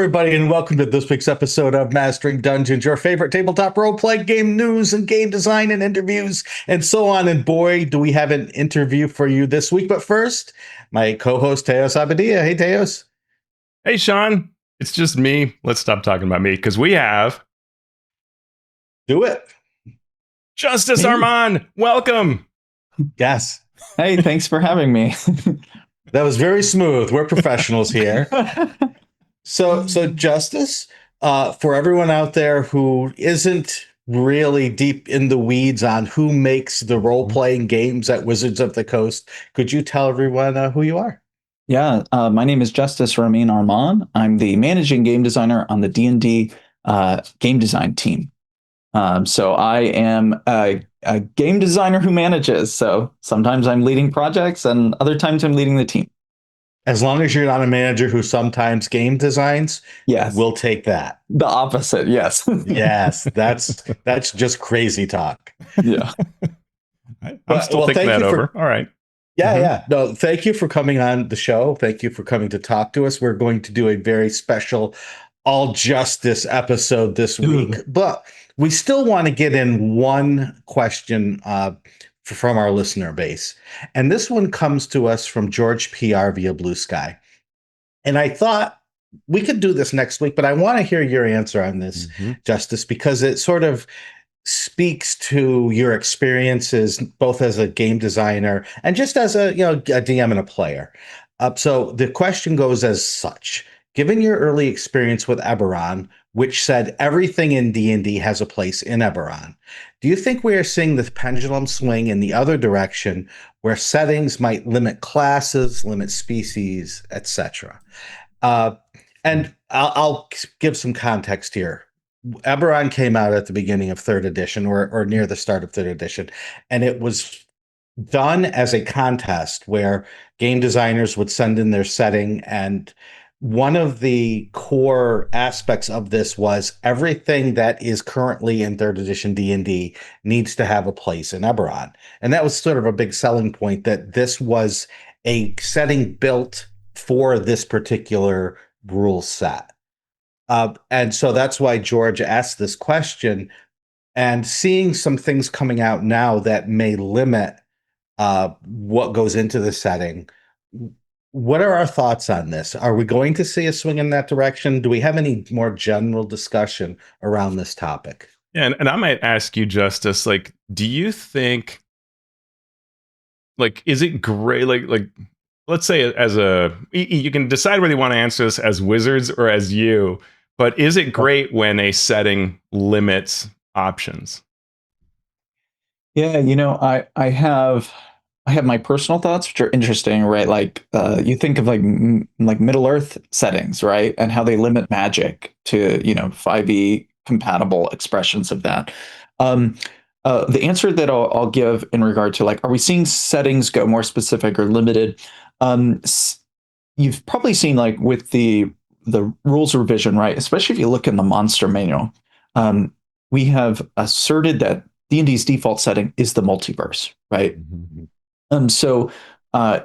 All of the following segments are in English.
everybody, and welcome to this week's episode of Mastering Dungeons, your favorite tabletop role-playing game news and game design and interviews and so on. And boy, do we have an interview for you this week. But first, my co-host, Teos Abadia. Hey, Teos. Hey, Shawn. It's just me. Let's stop talking about me because we have... Do it. Justice Arman. Welcome. Yes. Hey, thanks for having me. That was very smooth. We're professionals here. So Justice, for everyone out there who isn't really deep in the weeds on who makes the role-playing games at Wizards of the Coast, could you tell everyone who you are? Yeah, my name is Justice Ramin Arman. I'm the managing game designer on the D&D game design team. So I am a game designer who manages. So sometimes I'm leading projects and other times I'm leading the team. As long as you're not a manager who sometimes game designs, yes, we'll take that. The opposite, yes. Yes, that's just crazy talk. Yeah. I'm still thinking that over. All right. Yeah, yeah. No, thank you for coming on the show. Thank you for coming to talk to us. We're going to do a very special All Justice episode this week, but we still want to get in one question from our listener base. And this one comes to us from George PR via Blue Sky. And I thought we could do this next week, but I want to hear your answer on this, Justice, because it sort of speaks to your experiences both as a game designer and just as a DM and a player. So the question goes as such. Given your early experience with Eberron, which said everything in D&D has a place in Eberron, do you think we are seeing the pendulum swing in the other direction where settings might limit classes, limit species, etc.? And I'll give some context here. Eberron came out at the beginning of 3rd edition or near the start of 3rd edition, and it was done as a contest where game designers would send in their setting, and one of the core aspects of this was everything that is currently in 3rd edition D&D needs to have a place in Eberron. And that was sort of a big selling point, that this was a setting built for this particular rule set. And so that's why George asked this question, and seeing some things coming out now that may limit what goes into the setting. What are our thoughts on this? Are we going to see a swing in that direction? Do we have any more general discussion around this topic? Yeah, and I might ask you, Justice, do you think, is it great? Let's say you can decide whether you want to answer this as Wizards or as you, but is it great when a setting limits options? Yeah, I have my personal thoughts, which are interesting, right? You think of like Middle Earth settings, right? And how they limit magic to, 5e compatible expressions of that. The answer that I'll give in regard to are we seeing settings go more specific or limited? You've probably seen with the rules revision, right? Especially if you look in the monster manual, we have asserted that D&D's default setting is the multiverse, right? So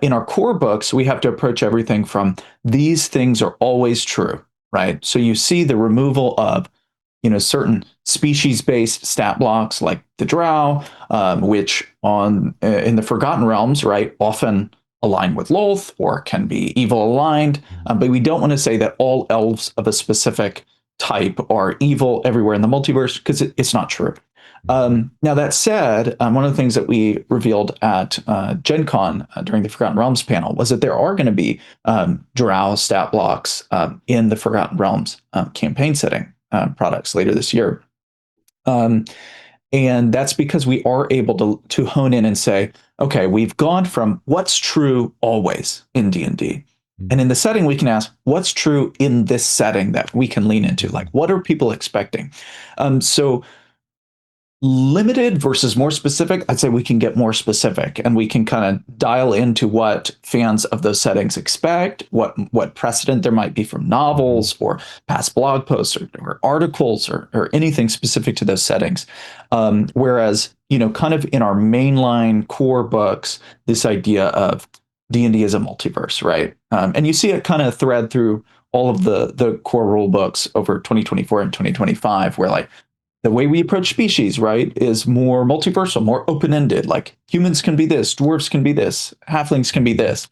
in our core books, we have to approach everything from these things are always true, right? So you see the removal of, certain species-based stat blocks like the Drow, which in the Forgotten Realms, right, often align with Lolth or can be evil aligned. But we don't want to say that all elves of a specific type are evil everywhere in the multiverse, because it's not true. Now, that said, one of the things that we revealed at Gen Con during the Forgotten Realms panel was that there are going to be Drow stat blocks in the Forgotten Realms campaign setting products later this year. And that's because we are able to hone in and say, okay, we've gone from what's true always in D&D. And in the setting, we can ask, what's true in this setting that we can lean into? What are people expecting? So limited versus more specific, I'd say we can get more specific, and we can kind of dial into what fans of those settings expect, what precedent there might be from novels or past blog posts or articles or anything specific to those settings. Whereas, kind of in our mainline core books, this idea of D&D as a multiverse, right? And you see it kind of thread through all of the core rule books over 2024 and 2025, where like the way we approach species, right, is more multiversal, more open-ended. Like humans can be this, dwarves can be this, halflings can be this.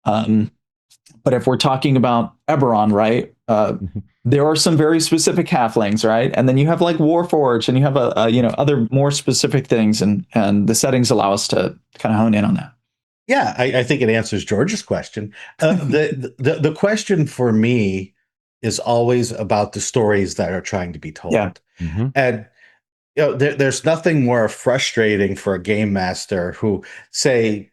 But if we're talking about Eberron, right, there are some very specific halflings, right, and then you have like Warforged, and you have other more specific things, and the settings allow us to kind of hone in on that. Yeah, I think it answers George's question. The question for me is always about the stories that are trying to be told. Yeah. And there's nothing more frustrating for a game master who say,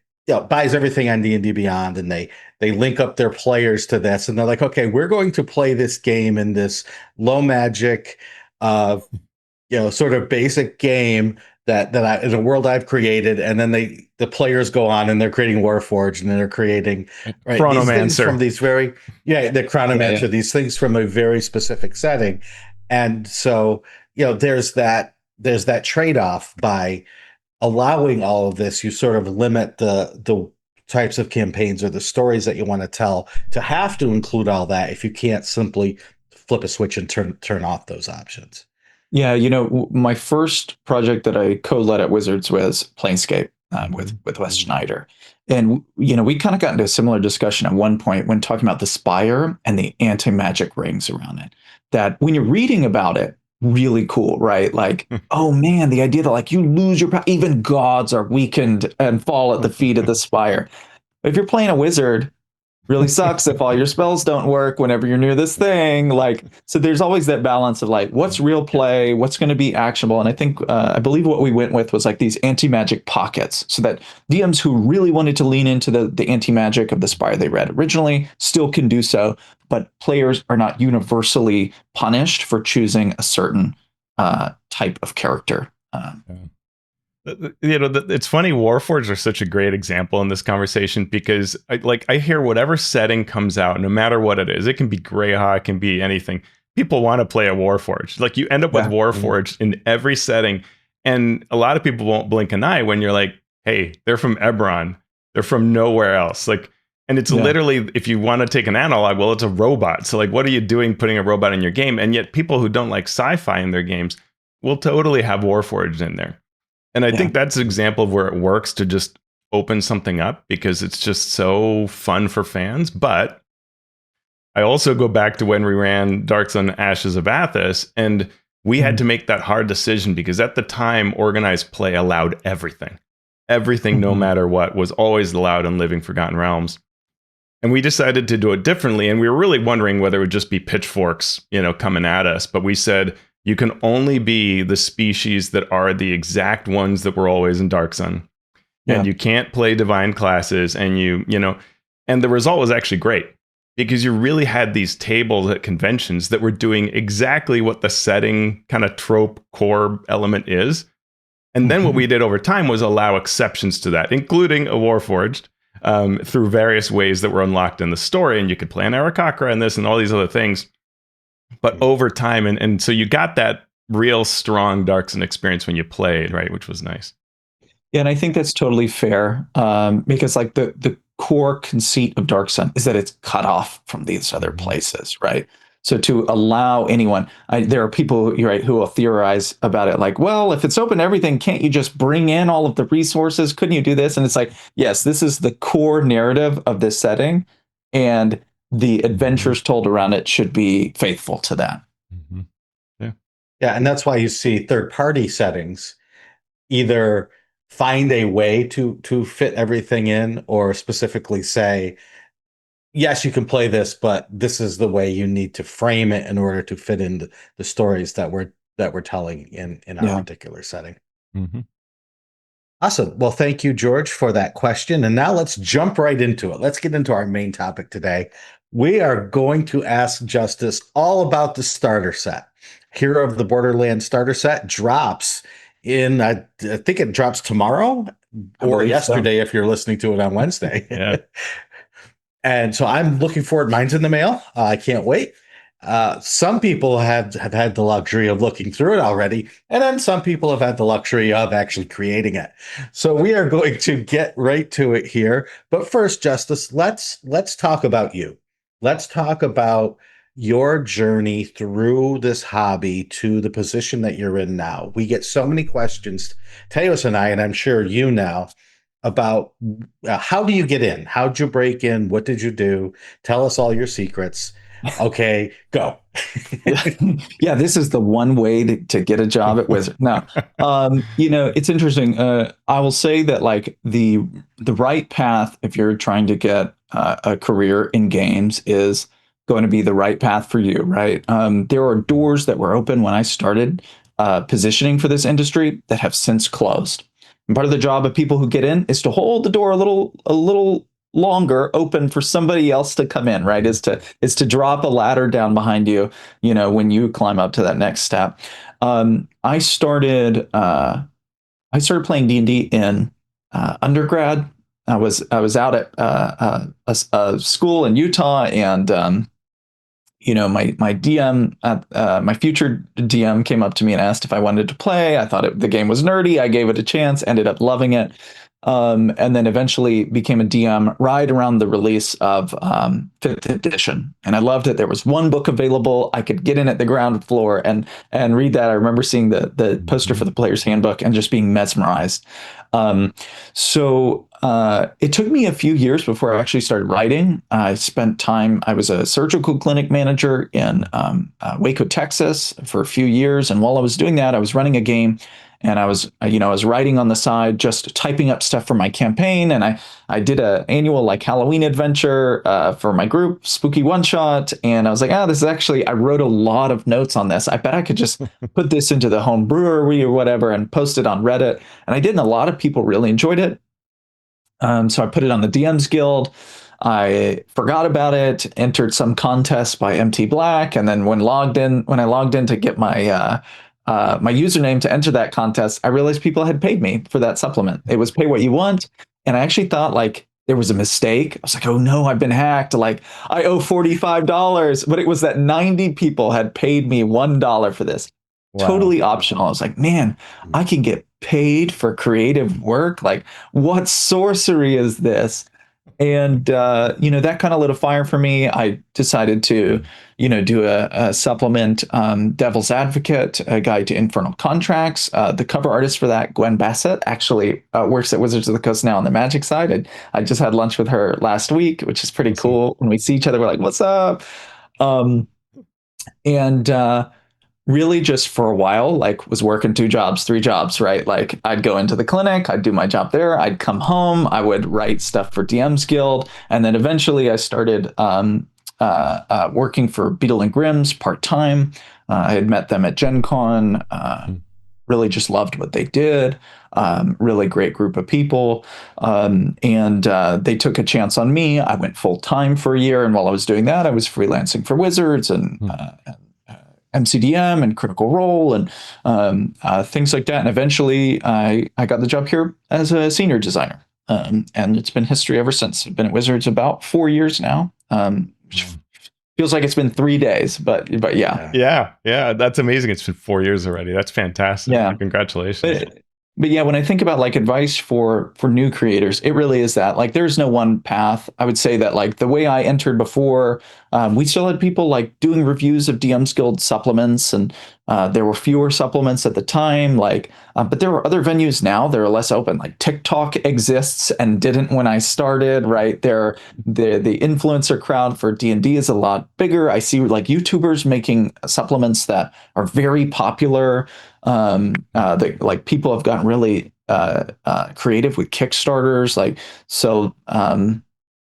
buys everything on D&D Beyond, and they link up their players to this, and they're like, okay, we're going to play this game in this low magic, sort of basic game that in a world I've created, and then the players go on and they're creating Warforged, and then they're creating these things from these the Chronomancer, these things from a very specific setting, and so there's that trade-off. By allowing all of this, you sort of limit the types of campaigns or the stories that you want to tell to have to include all that if you can't simply flip a switch and turn off those options. Yeah, my first project that I co-led at Wizards was Planescape with Wes Schneider. And, we kind of got into a similar discussion at one point when talking about the Spire and the anti-magic rings around it. That when you're reading about it, really cool, right? Like, oh man, the idea that like you lose your power, even gods are weakened and fall at the feet of the Spire. But if you're playing a wizard, really sucks if all your spells don't work whenever you're near this thing. Like, so there's always that balance of like, what's real play, what's going to be actionable. And I think, I believe what we went with was like these anti-magic pockets, so that DMs who really wanted to lean into the anti-magic of the Spire they read originally still can do so, but players are not universally punished for choosing a certain type of character. It's funny, Warforged are such a great example in this conversation, because I hear whatever setting comes out, no matter what it is, it can be Greyhawk, it can be anything. People want to play a Warforged. Like, you end up with Warforged in every setting, and a lot of people won't blink an eye when you're like, hey, they're from Eberron, they're from nowhere else. Like, and it's literally, if you want to take an analog, well, it's a robot. So like, what are you doing putting a robot in your game? And yet people who don't like sci-fi in their games will totally have Warforged in there. And I think that's an example of where it works to just open something up, because it's just so fun for fans. But I also go back to when we ran Dark Sun Ashes of Athos, and we had to make that hard decision, because at the time, organized play allowed everything. Everything, no matter what, was always allowed in Living Forgotten Realms. And we decided to do it differently. And we were really wondering whether it would just be pitchforks, coming at us. But we said, you can only be the species that are the exact ones that were always in Dark Sun. And you can't play divine classes. And and the result was actually great, because you really had these tables at conventions that were doing exactly what the setting kind of trope core element is. And then what we did over time was allow exceptions to that, including a Warforged, through various ways that were unlocked in the story. And you could play an Aarakocra and this and all these other things. But over time, and so you got that real strong Dark Sun experience when you played, right? Which was nice. Yeah, and I think that's totally fair, because like the core conceit of Dark Sun is that it's cut off from these other places, right? So to allow anyone, there are people who will theorize about it, like, well, if it's open to everything, can't you just bring in all of the resources? Couldn't you do this? And it's like, yes, this is the core narrative of this setting, and the adventures told around it should be faithful to that. Yeah, and that's why you see third-party settings either find a way to fit everything in, or specifically say, yes, you can play this, but this is the way you need to frame it in order to fit in the stories that we're telling in our particular setting. Awesome. Well, thank you, George, for that question. And now let's jump right into it. Let's get into our main topic today. We are going to ask Justice all about the starter set. Hero of the Borderlands starter set drops in, I think it drops tomorrow or yesterday, if you're listening to it on Wednesday. And so I'm looking forward. Mine's in the mail. I can't wait. Some people have had the luxury of looking through it already, and then some people have had the luxury of actually creating it. So we are going to get right to it here. But first, Justice, let's talk about you. Let's talk about your journey through this hobby to the position that you're in now. We get so many questions, Teos and I, and I'm sure you now, about how do you get in? How'd you break in? What did you do? Tell us all your secrets. Okay, go. Yeah, this is the one way to get a job at Wizard. Now, it's interesting. I will say that like the right path, if you're trying to get a career in games, is going to be the right path for you, right? There are doors that were open when I started positioning for this industry that have since closed. And part of the job of people who get in is to hold the door a little longer open for somebody else to come in, right? Is to drop a ladder down behind you, when you climb up to that next step. I started playing D&D in undergrad. I was out at a school in Utah, and my DM, my future DM, came up to me and asked if I wanted to play. I thought the game was nerdy. I gave it a chance, ended up loving it. And then eventually became a DM right around the release of 5th edition. And I loved it. There was one book available. I could get in at the ground floor and read that. I remember seeing the poster for the player's handbook and just being mesmerized. So it took me a few years before I actually started writing. I was a surgical clinic manager in Waco, Texas for a few years. And while I was doing that, I was running a game. And I was writing on the side, just typing up stuff for my campaign. And I did an annual like Halloween adventure for my group, Spooky One Shot. And I was like, this is actually, I wrote a lot of notes on this. I bet I could just put this into the home brewery or whatever and post it on Reddit. And I did, and a lot of people really enjoyed it. So I put it on the DMs Guild. I forgot about it, entered some contest by MT Black. And then when I logged in to get my username to enter that contest, I realized people had paid me for that supplement. It was pay what you want. And I actually thought like there was a mistake. I was like, oh no, I've been hacked. Like I owe $45, but it was that 90 people had paid me $1 for this. Wow. Totally optional. I was like, man, I can get paid for creative work. Like what sorcery is this? And, that kind of lit a fire for me. I decided to, do a supplement, Devil's Advocate, a guide to infernal contracts. The cover artist for that, Gwen Bassett, actually works at Wizards of the Coast now on the Magic side. I just had lunch with her last week, which is pretty cool. When we see each other, we're like, what's up? Really just for a while, like was working 2 jobs, 3 jobs, right? Like I'd go into the clinic, I'd do my job there, I'd come home, I would write stuff for DM's Guild. And then eventually I started working for Beetle and Grimm's part-time. I had met them at Gen Con, really just loved what they did. Really great group of people. And they took a chance on me. I went full-time for a year. And while I was doing that, I was freelancing for Wizards and MCDM and Critical Role and things like that. And eventually I got the job here as a senior designer. And it's been history ever since. I've been at Wizards about 4 years now. Feels like it's been 3 days, but yeah. Yeah. That's amazing. It's been 4 years already. That's fantastic. Yeah. Congratulations. But yeah, when I think about like advice for new creators, it really is that like there's no one path. I would say that like the way I entered before, we still had people like doing reviews of DM's Guild supplements, and there were fewer supplements at the time. But there were other venues now that are less open. Like TikTok exists and didn't when I started. Right there, the influencer crowd for D&D is a lot bigger. I see like YouTubers making supplements that are very popular. That like people have gotten really creative with Kickstarters.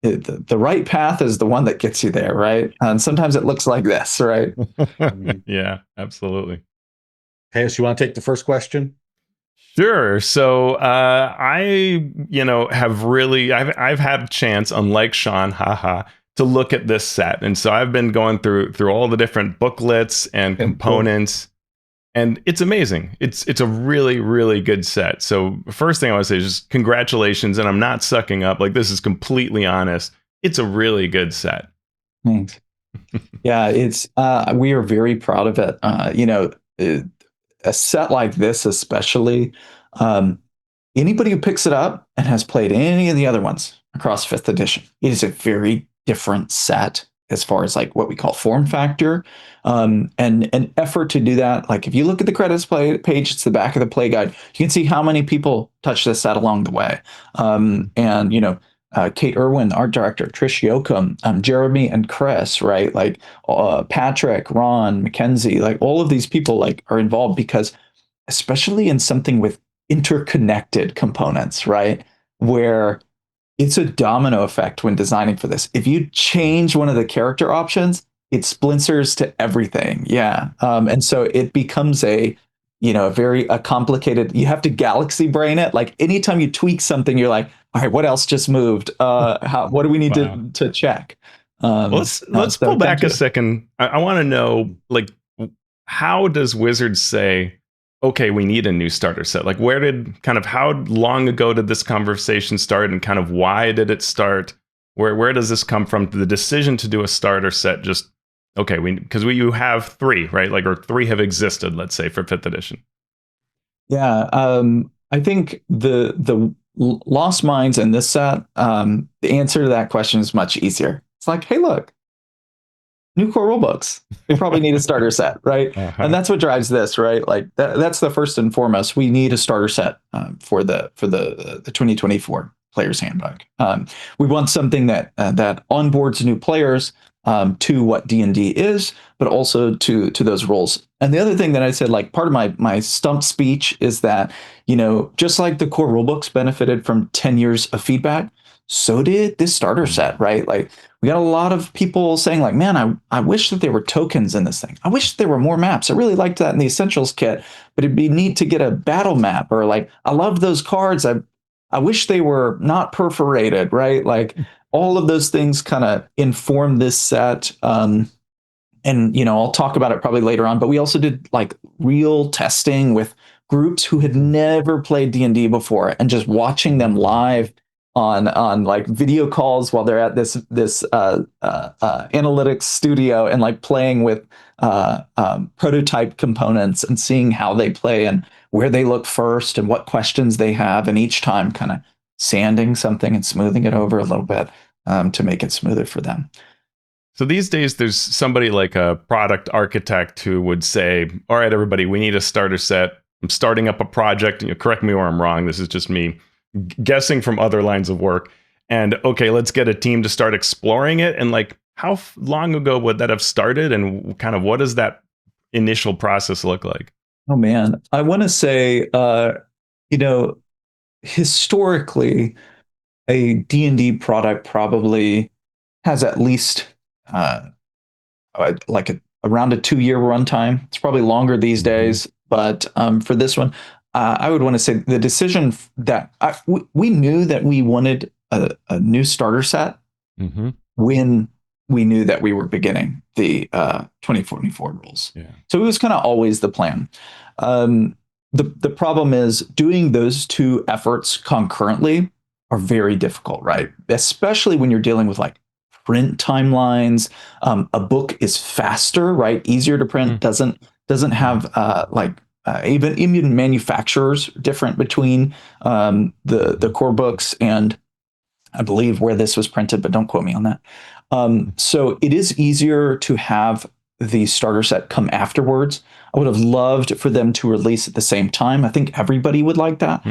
The right path is the one that gets you there, right? And sometimes it looks like this, right? Yeah, absolutely. Teos, you want to take the first question? Sure. So I've had a chance, unlike Shawn, to look at this set, and so I've been going through all the different booklets and components. And it's amazing. It's a really, really good set. So first thing I want to say is just congratulations. And I'm not sucking up. Like, this is completely honest. It's a really good set. Thanks. Yeah, it's we are very proud of it. A set like this, especially, anybody who picks it up and has played any of the other ones across 5th edition, it is a very different set. as far as like what we call form factor, and an effort to do that. Like if you look at the credits page, it's the back of the play guide. You can see how many people touch this set along the way. And Kate Irwin, art director, Trish Yoakum, Jeremy and Chris, right? Like Patrick, Ron, Mackenzie, like all of these people like are involved because, especially in something with interconnected components, right? Where it's a domino effect when designing for this. If you change one of the character options, it splinters to everything. Yeah. And so it becomes a very complicated, you have to galaxy brain it. Like anytime you tweak something, you're like, all right, what else just moved? What do we need to check? Let's pull back a second. I want to know, like, how does Wizards say, okay, we need a new starter set? Like, how long ago did this conversation start, and kind of why did it start? Where does this come from? The decision to do a starter set, just okay, you have 3, right? Like, or 3 have existed, let's say, for 5th edition. Yeah, I think the Lost Minds in this set, the answer to that question is much easier. It's like, hey, look, new core rulebooks. We probably need a starter set, right? And that's what drives this, right? Like that's the first and foremost. We need a starter set for the 2024 Player's Handbook. We want something that onboards new players to what D&D is, but also to those roles. And the other thing that I said, like part of my stump speech is that, just like the core rulebooks benefited from 10 years of feedback, so did this starter set, right? Like we got a lot of people saying like, man, I wish that there were tokens in this thing. I wish there were more maps. I really liked that in the Essentials kit, but it'd be neat to get a battle map, or like, I love those cards. I wish they were not perforated, right? Like all of those things kind of inform this set. And I'll talk about it probably later on, but we also did like real testing with groups who had never played D&D before, and just watching them live on like video calls while they're at this analytics studio, and like playing with prototype components and seeing how they play and where they look first and what questions they have, and each time kind of sanding something and smoothing it over a little bit to make it smoother for them. So these days, there's somebody like a product architect who would say, all right, everybody, we need a starter set. I'm starting up a project. Correct me where I'm wrong. This is just me guessing from other lines of work. And okay, let's get a team to start exploring it. And like, how long ago would that have started? And kind of what does that initial process look like? Oh, man. I want to say, historically, a D&D product probably has at least around a 2-year runtime. It's probably longer these days, but for this one, I would want to say the decision that we knew that we wanted a new starter set when we knew that we were beginning the 2044 rules. Yeah. So it was kind of always the plan. The problem is doing those two efforts concurrently are very difficult, right? Especially when you're dealing with like print timelines. A book is faster, right? Easier to print. Doesn't have even manufacturers different between the core books and I believe where this was printed, but don't quote me on that. So it is easier to have the starter set come afterwards. I would have loved for them to release at the same time. I think everybody would like that.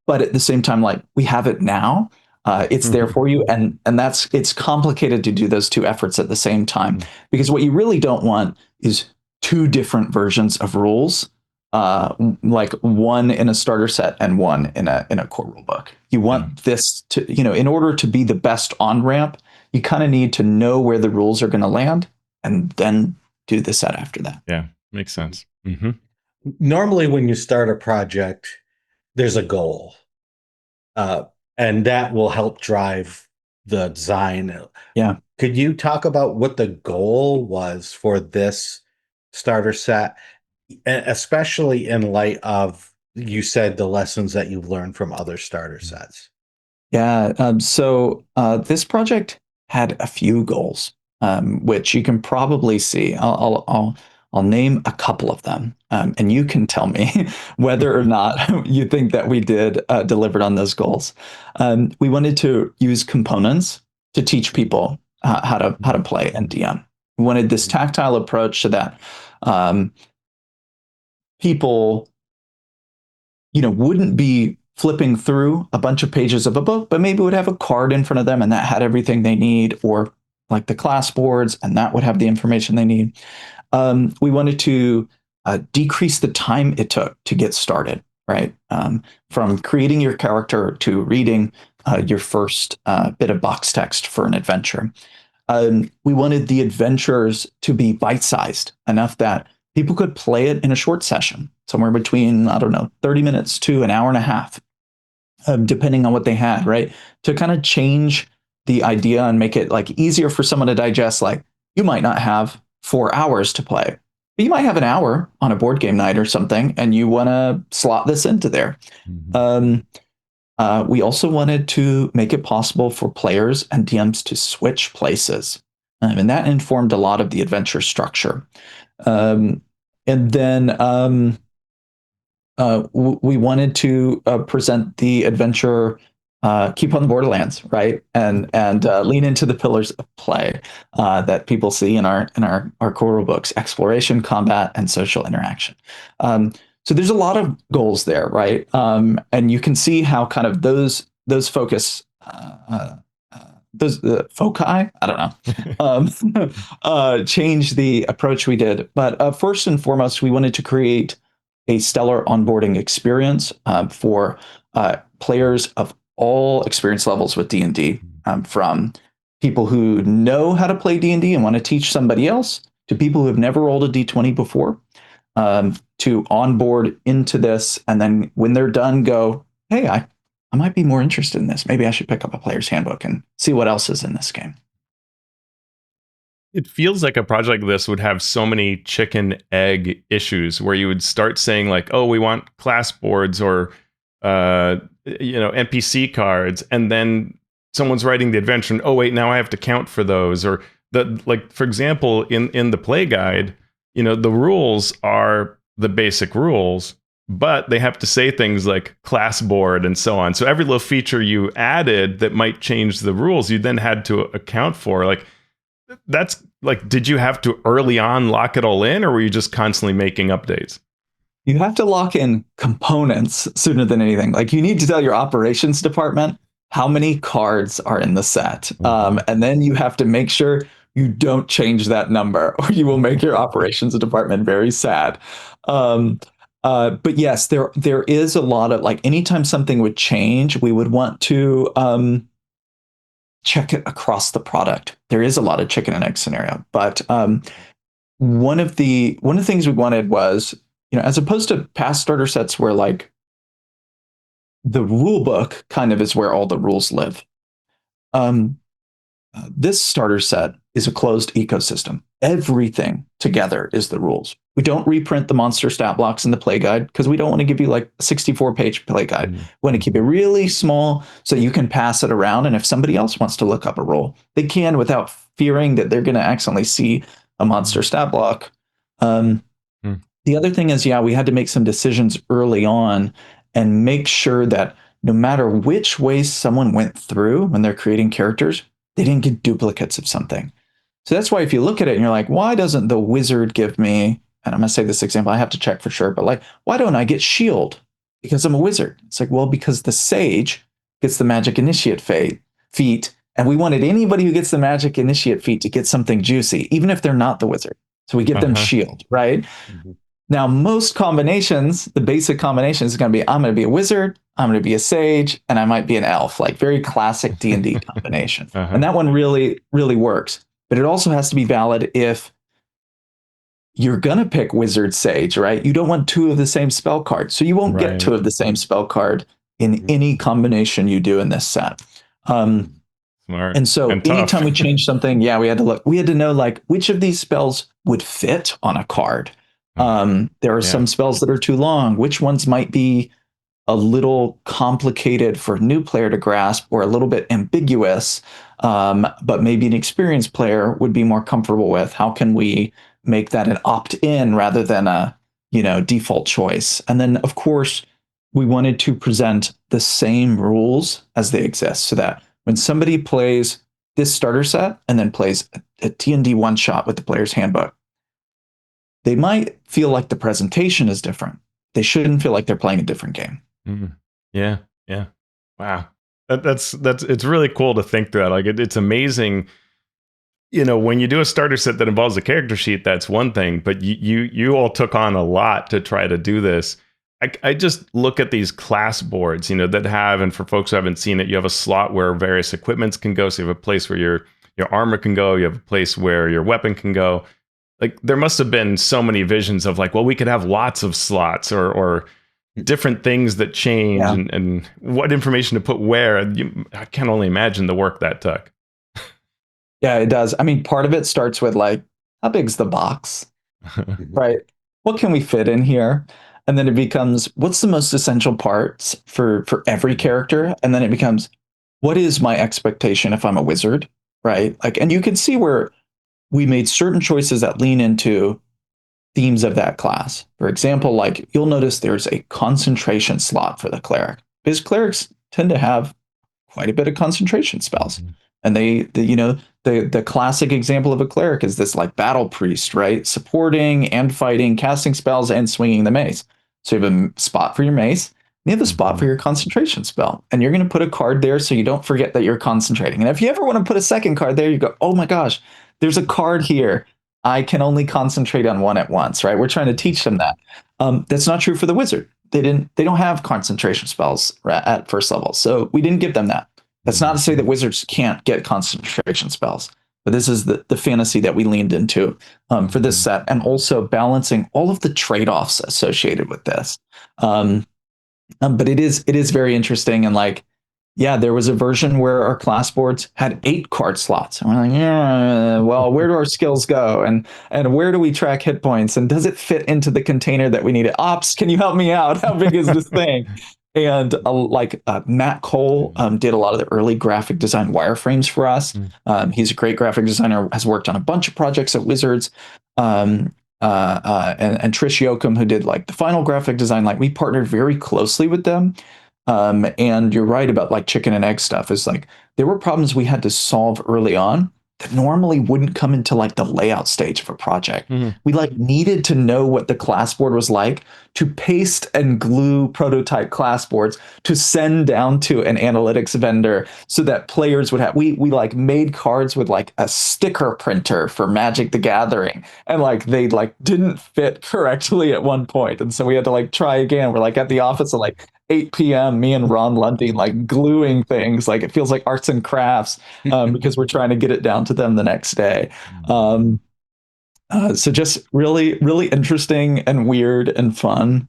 But at the same time, like we have it now. It's there for you, and it's complicated to do those two efforts at the same time, because what you really don't want is two different versions of rules, like one in a starter set and one in a core rule book. You want this to, in order to be the best on ramp, you kind of need to know where the rules are going to land, and then do the set after that. Yeah, makes sense. Normally, when you start a project, there's a goal. And that will help drive the design. Yeah. Could you talk about what the goal was for this starter set, especially in light of, you said, the lessons that you've learned from other starter sets? Yeah. So this project had a few goals, which you can probably see. I'll name a couple of them, and you can tell me whether or not you think that we delivered on those goals. We wanted to use components to teach people how to play and DM. We wanted this tactile approach so that people, wouldn't be flipping through a bunch of pages of a book, but maybe would have a card in front of them and that had everything they need, or like the class boards, and that would have the information they need. We wanted to decrease the time it took to get started, right? From creating your character to reading your first bit of box text for an adventure. We wanted the adventures to be bite-sized enough that people could play it in a short session, somewhere between, 30 minutes to an hour and a half, depending on what they had, right? To kind of change the idea and make it like easier for someone to digest. Like, you might not have 4 hours to play, but you might have an hour on a board game night or something, and you want to slot this into there. We also wanted to make it possible for players and DMs to switch places, and that informed a lot of the adventure structure. And then we wanted to present the adventure, keep on the Borderlands, right, and lean into the pillars of play that people see in our core rule books: exploration, combat, and social interaction. So there's a lot of goals there, right? And you can see how kind of those focus. Those foci, I don't know, change the approach we did. But first and foremost, we wanted to create a stellar onboarding experience for players of all experience levels with D&D, from people who know how to play D&D and want to teach somebody else, to people who have never rolled a D20 before, to onboard into this, and then when they're done, go, hey, I might be more interested in this. Maybe I should pick up a player's handbook and see what else is in this game. It feels like a project like this would have so many chicken egg issues where you would start saying like, oh, we want class boards or, NPC cards. And then someone's writing the adventure and, oh, wait, now I have to count for those. Or for example, in the play guide, the rules are the basic rules, but they have to say things like class board and so on. So every little feature you added that might change the rules, you then had to account for. Like, that's like, did you have to early on lock it all in, or were you just constantly making updates? You have to lock in components sooner than anything. Like, you need to tell your operations department how many cards are in the set. And then you have to make sure you don't change that number, or you will make your operations department very sad. But yes, there is a lot of, like, anytime something would change, we would want to check it across the product. There is a lot of chicken and egg scenario, but one of the things we wanted was, as opposed to past starter sets where like the rule book kind of is where all the rules live. This starter set is a closed ecosystem. Everything together is the rules. We don't reprint the monster stat blocks in the play guide because we don't want to give you like a 64-page play guide. We want to keep it really small so you can pass it around. And if somebody else wants to look up a rule, they can without fearing that they're going to accidentally see a monster stat block. The other thing is, we had to make some decisions early on and make sure that no matter which way someone went through when they're creating characters, they didn't get duplicates of something. So that's why if you look at it and you're like, why doesn't the wizard give me, and I'm going to say this example, I have to check for sure, but like, why don't I get shield? Because I'm a wizard. It's like, well, because the sage gets the magic initiate feat, and we wanted anybody who gets the magic initiate feat to get something juicy, even if they're not the wizard. So we give them shield, right? Now, most combinations, the basic combination is going to be, I'm going to be a wizard, I'm going to be a sage, and I might be an elf, like very classic D&D combination. And that one really, really works. But it also has to be valid if you're going to pick wizard sage, right? You don't want two of the same spell cards. So you won't get two of the same spell card in any combination you do in this set. Smart. And so anytime we change something, we had to look, we had to know like which of these spells would fit on a card. There are some spells that are too long. Which ones might be a little complicated for a new player to grasp, or a little bit ambiguous, but maybe an experienced player would be more comfortable with? How can we make that an opt-in rather than a default choice? And then, of course, we wanted to present the same rules as they exist, so that when somebody plays this starter set and then plays a D&D one shot with the player's handbook, they might feel like the presentation is different. They shouldn't feel like they're playing a different game. Mm. Yeah. Wow. That's it's really cool to think through that. Like it's amazing. When you do a starter set that involves a character sheet, that's one thing, but you all took on a lot to try to do this. I just look at these class boards, that have, and for folks who haven't seen it, you have a slot where various equipments can go. So you have a place where your armor can go. You have a place where your weapon can go. Like there must have been so many visions of like, well, we could have lots of slots or different things that change and what information to put where. I can only imagine the work that took. Yeah, it does. I mean, part of it starts with like, how big's the box? Right? What can we fit in here? And then it becomes, what's the most essential parts for every character? And then it becomes, what is my expectation if I'm a wizard? Right? Like, and you can see where we made certain choices that lean into themes of that class. For example, like you'll notice there's a concentration slot for the cleric, because clerics tend to have quite a bit of concentration spells. And the classic example of a cleric is this like battle priest, right? Supporting and fighting, casting spells and swinging the mace. So you have a spot for your mace, and you have a spot for your concentration spell. And you're going to put a card there so you don't forget that you're concentrating. And if you ever want to put a second card there, you go, oh my gosh, there's a card here. I can only concentrate on one at once, right? We're trying to teach them that. That's not true for the wizard. They don't have concentration spells at first level. So we didn't give them that. That's not to say that wizards can't get concentration spells, but this is the fantasy that we leaned into for this set, and also balancing all of the trade-offs associated with this. But it is very interesting, and like, yeah, there was a version where our class boards had 8 card slots, and we're like, yeah, well, where do our skills go, and where do we track hit points, and does it fit into the container that we needed? Ops, can you help me out? How big is this thing? And Matt Cole did a lot of the early graphic design wireframes for us. He's a great graphic designer, has worked on a bunch of projects at Wizards. And Trish Yoakum, who did like the final graphic design, like we partnered very closely with them. And you're right about like chicken and egg stuff. Is like there were problems we had to solve early on that normally wouldn't come into like the layout stage of a project. We like needed to know what the class board was like to paste and glue prototype class boards to send down to an analytics vendor so that players would have, we like made cards with like a sticker printer for Magic the Gathering, and like they like didn't fit correctly at one point. And so we had to like try again. We're like at the office at like 8 p.m. me and Ron Lundy like gluing things, like it feels like arts and crafts because we're trying to get it down to them the next day. So just really, really interesting and weird and fun.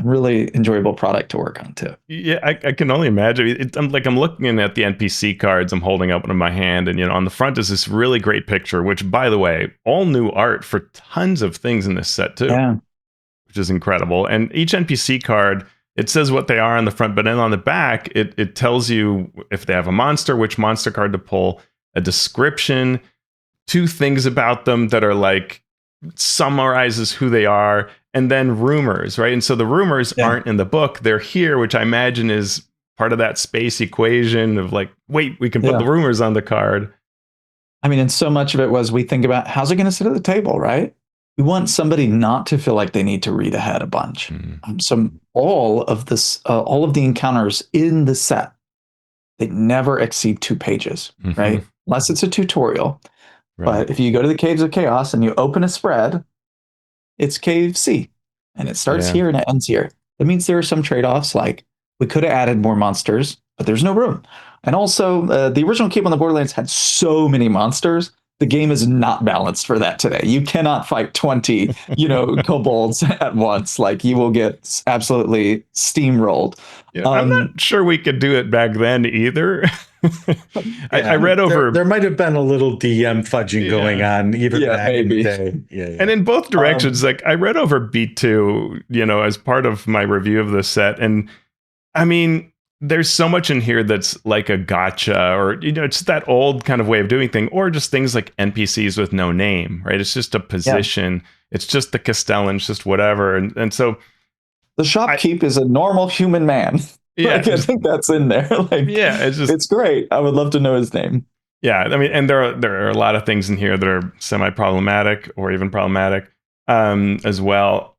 Really enjoyable product to work on too. Yeah, I can only imagine. I'm looking at the NPC cards. I'm holding up one in my hand, and on the front is this really great picture. Which, by the way, all new art for tons of things in this set too. Yeah. Which is incredible. And each NPC card, it says what they are on the front, but then on the back, it tells you if they have a monster, which monster card to pull, a description, 2 things about them that are like summarizes who they are, and then rumors, right? And so the rumors aren't in the book, they're here, which I imagine is part of that space equation of like, wait, we can put the rumors on the card. I mean, and so much of it was we think about how's it going to sit at the table, right? We want somebody not to feel like they need to read ahead a bunch. So all of the encounters in the set, they never exceed 2 pages, right? Unless it's a tutorial. Right. But if you go to the Caves of Chaos and you open a spread, it's Cave C, and it starts here and it ends here. That means there are some trade-offs, like we could have added more monsters, but there's no room. And also, the original Cave on the Borderlands had so many monsters. The game is not balanced for that today. You cannot fight 20, kobolds at once. Like you will get absolutely steamrolled. Yeah, I'm not sure we could do it back then either. I read over. There might have been a little DM fudging going on even back in the day. Yeah. And in both directions, like I read over B2, as part of my review of the set. And I mean, there's so much in here that's like a gotcha, or it's that old kind of way of doing thing, or just things like NPCs with no name, right? It's just a position. It's just the Castellan, it's just whatever. And so the shopkeep is a normal human man. Yeah, Like, I think that's in there. Like, yeah, it's great. I would love to know his name. yeah. I mean, and there are a lot of things in here that are semi problematic or even problematic as well.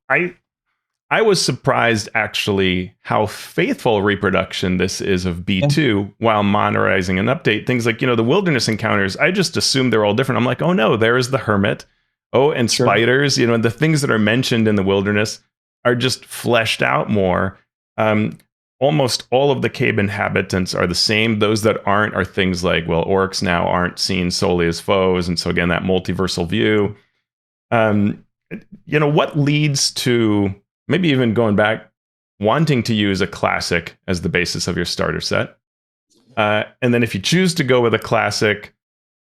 I was surprised actually how faithful reproduction this is of B2 while modernizing an update. Things like, the wilderness encounters, I just assumed they're all different. I'm like, oh no, there is the hermit. Oh, and Sure. spiders, and the things that are mentioned in the wilderness are just fleshed out more. Almost all of the cave inhabitants are the same. Those that aren't are things like, well, orcs now aren't seen solely as foes. And so again, that multiversal view. What leads to maybe even going back, wanting to use a classic as the basis of your starter set? And then if you choose to go with a classic,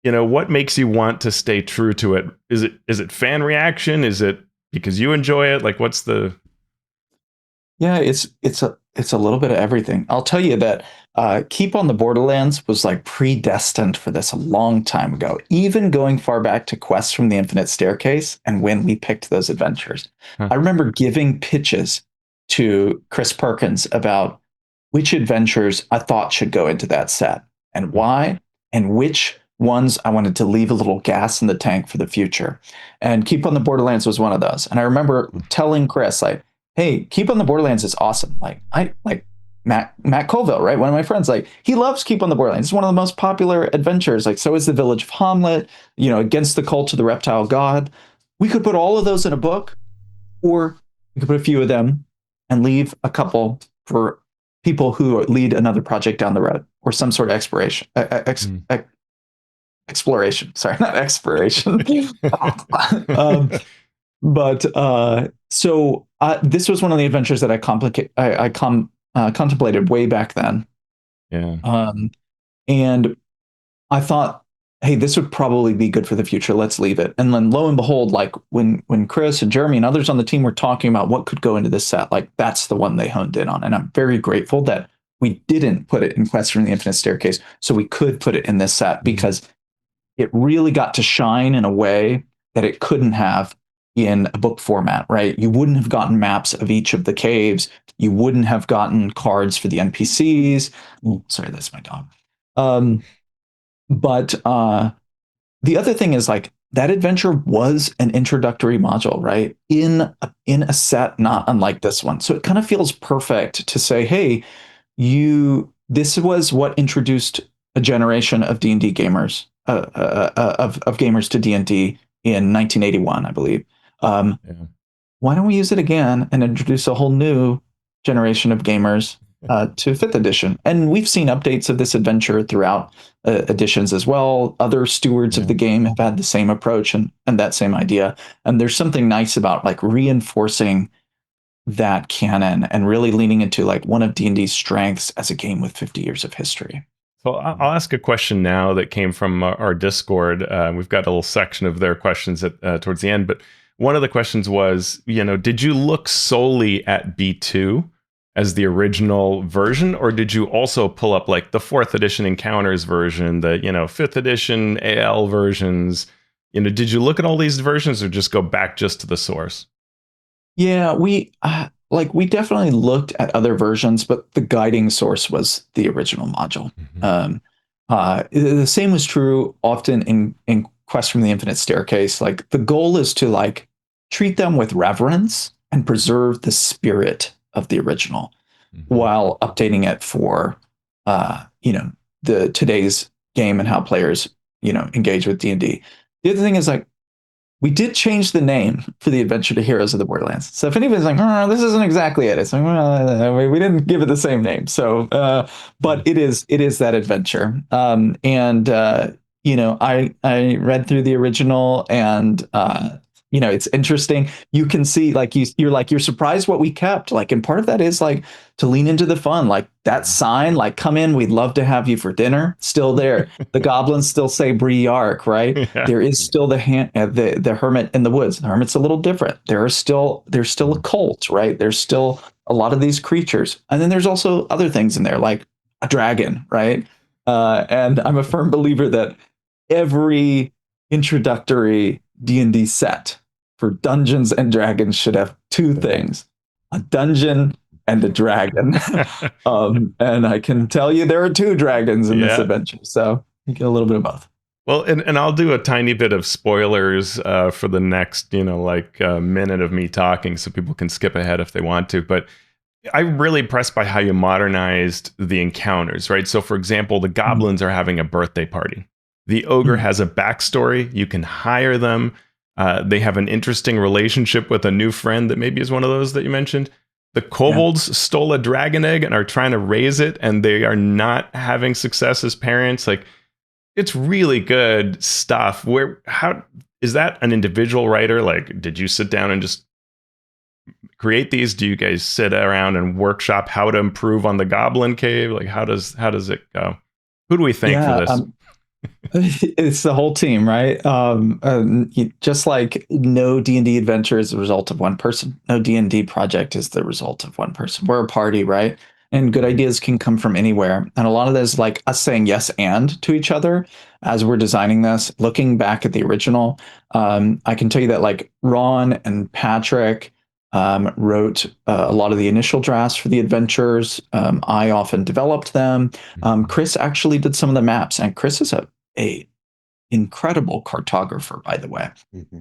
what makes you want to stay true to it? Is it fan reaction? Is it because you enjoy it? Like, what's the... Yeah, it's a little bit of everything. I'll tell you that Keep on the Borderlands was like predestined for this a long time ago, even going far back to Quests from the Infinite Staircase and when we picked those adventures. Huh. I remember giving pitches to Chris Perkins about which adventures I thought should go into that set and why, and which ones I wanted to leave a little gas in the tank for the future. And Keep on the Borderlands was one of those. And I remember telling Chris, like, hey, Keep on the Borderlands is awesome. Like, I like Matt Colville, right? One of my friends, like, he loves Keep on the Borderlands. It's one of the most popular adventures. Like, so is the Village of Hamlet, Against the Cult of the Reptile God. We could put all of those in a book, or we could put a few of them and leave a couple for people who lead another project down the road, or some sort of exploration. Sorry, not expiration. So this was one of the adventures that I contemplated way back then. Yeah. And I thought, hey, this would probably be good for the future. Let's leave it. And then lo and behold, like when Chris and Jeremy and others on the team were talking about what could go into this set, like that's the one they honed in on. And I'm very grateful that we didn't put it in Quest from the Infinite Staircase, so we could put it in this set, because it really got to shine in a way that it couldn't have in a book format, right? You wouldn't have gotten maps of each of the caves. You wouldn't have gotten cards for the NPCs. Ooh, sorry, that's my dog. But the other thing is, like, that adventure was an introductory module, right? In a set not unlike this one. So it kind of feels perfect to say, hey, this was what introduced a generation of D&D gamers, of gamers to D&D in 1981, I believe. Why don't we use it again and introduce a whole new generation of gamers to 5th edition? And we've seen updates of this adventure throughout editions as well. Other stewards of the game have had the same approach and that same idea. And there's something nice about like reinforcing that canon and really leaning into like one of D&D's strengths as a game with 50 years of history. So I'll ask a question now that came from our Discord. We've got a little section of their questions towards the end, but one of the questions was, did you look solely at B2 as the original version, or did you also pull up like the 4th edition Encounters version, the 5th edition AL versions? Did you look at all these versions, or just go back just to the source? Yeah, we definitely looked at other versions, but the guiding source was the original module. The same was true often in Quest from the Infinite Staircase. Like, the goal is to like treat them with reverence and preserve the spirit of the original while updating it for the today's game and how players engage with D&D. The other thing is, like, we did change the name for the adventure to Heroes of the Borderlands. So if anybody's like, oh, this isn't exactly it, it's like, well, we didn't give it the same name. So, but it is that adventure. I read through the original, and it's interesting. You can see, like, you're surprised what we kept. Like, and part of that is like to lean into the fun. Like that sign, like, come in, we'd love to have you for dinner. Still there. The goblins still say Briark, right? Yeah. There is still the hermit in the woods. The hermit's a little different. There's still a cult, right? There's still a lot of these creatures, and then there's also other things in there, like a dragon, right? And I'm a firm believer that every introductory D&D set for Dungeons and Dragons should have two things: a dungeon and a dragon. And I can tell you there are two dragons in this Yeah. adventure, so you get a little bit of both. Well, and I'll do a tiny bit of spoilers for the next, minute of me talking, so people can skip ahead if they want to. But I'm really impressed by how you modernized the encounters, right? So, for example, the goblins are having a birthday party. The ogre has a backstory. You can hire them. They have an interesting relationship with a new friend that maybe is one of those that you mentioned. The kobolds stole a dragon egg and are trying to raise it, and they are not having success as parents. Like, it's really good stuff. How is that an individual writer? Like, did you sit down and just create these? Do you guys sit around and workshop how to improve on the goblin cave? Like, how does it go? Who do we thank for this? It's the whole team, right? Just like no D&D adventure is the result of one person, no D&D project is the result of one person. We're a party, right? And good ideas can come from anywhere. And a lot of this is like us saying yes and to each other as we're designing this. Looking back at the original, I can tell you that like Ron and Patrick wrote a lot of the initial drafts for the adventures. I often developed them. Chris actually did some of the maps, and Chris is a incredible cartographer, by the way.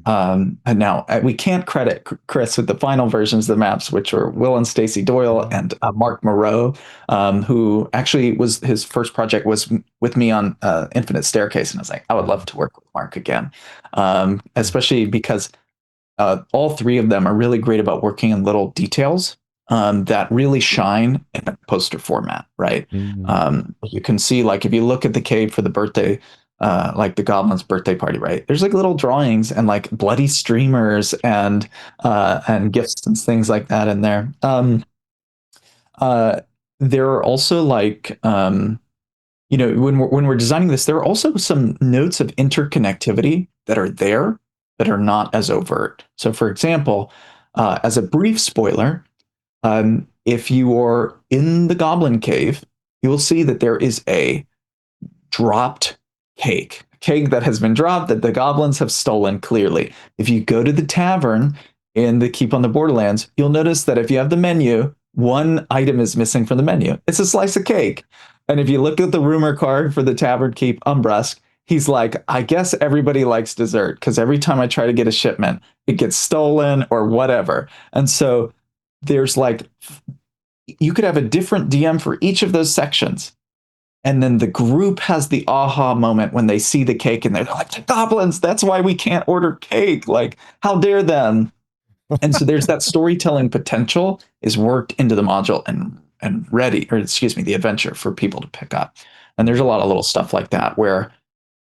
And now we can't credit Chris with the final versions of the maps, which were Will and Stacey Doyle and Mark Moreau, who actually was his first project was with me on Infinite Staircase, and I was like, I would love to work with Mark again, especially because all three of them are really great about working in little details that really shine in a poster format, right? You can see, like, if you look at the cave for the birthday, like the goblin's birthday party, right? There's like little drawings and like bloody streamers and gifts and things like that in there. There are also like when we're designing this, there are also some notes of interconnectivity that are there that are not as overt. So, for example, as a brief spoiler, if you are in the goblin cave, you will see that there is a dropped cake that has been dropped that the goblins have stolen clearly. If you go to the tavern in the Keep on the Borderlands, you'll notice that if you have the menu, one item is missing from the menu. It's a slice of cake. And if you look at the rumor card for the Tavern Keep Umbrusk, he's like, I guess everybody likes dessert because every time I try to get a shipment, it gets stolen or whatever. And so there's like, you could have a different DM for each of those sections. And then the group has the aha moment when they see the cake and they're like, the goblins, that's why we can't order cake. Like, how dare them? And so there's that storytelling potential is worked into the module and ready, or excuse me, the adventure for people to pick up. And there's a lot of little stuff like that where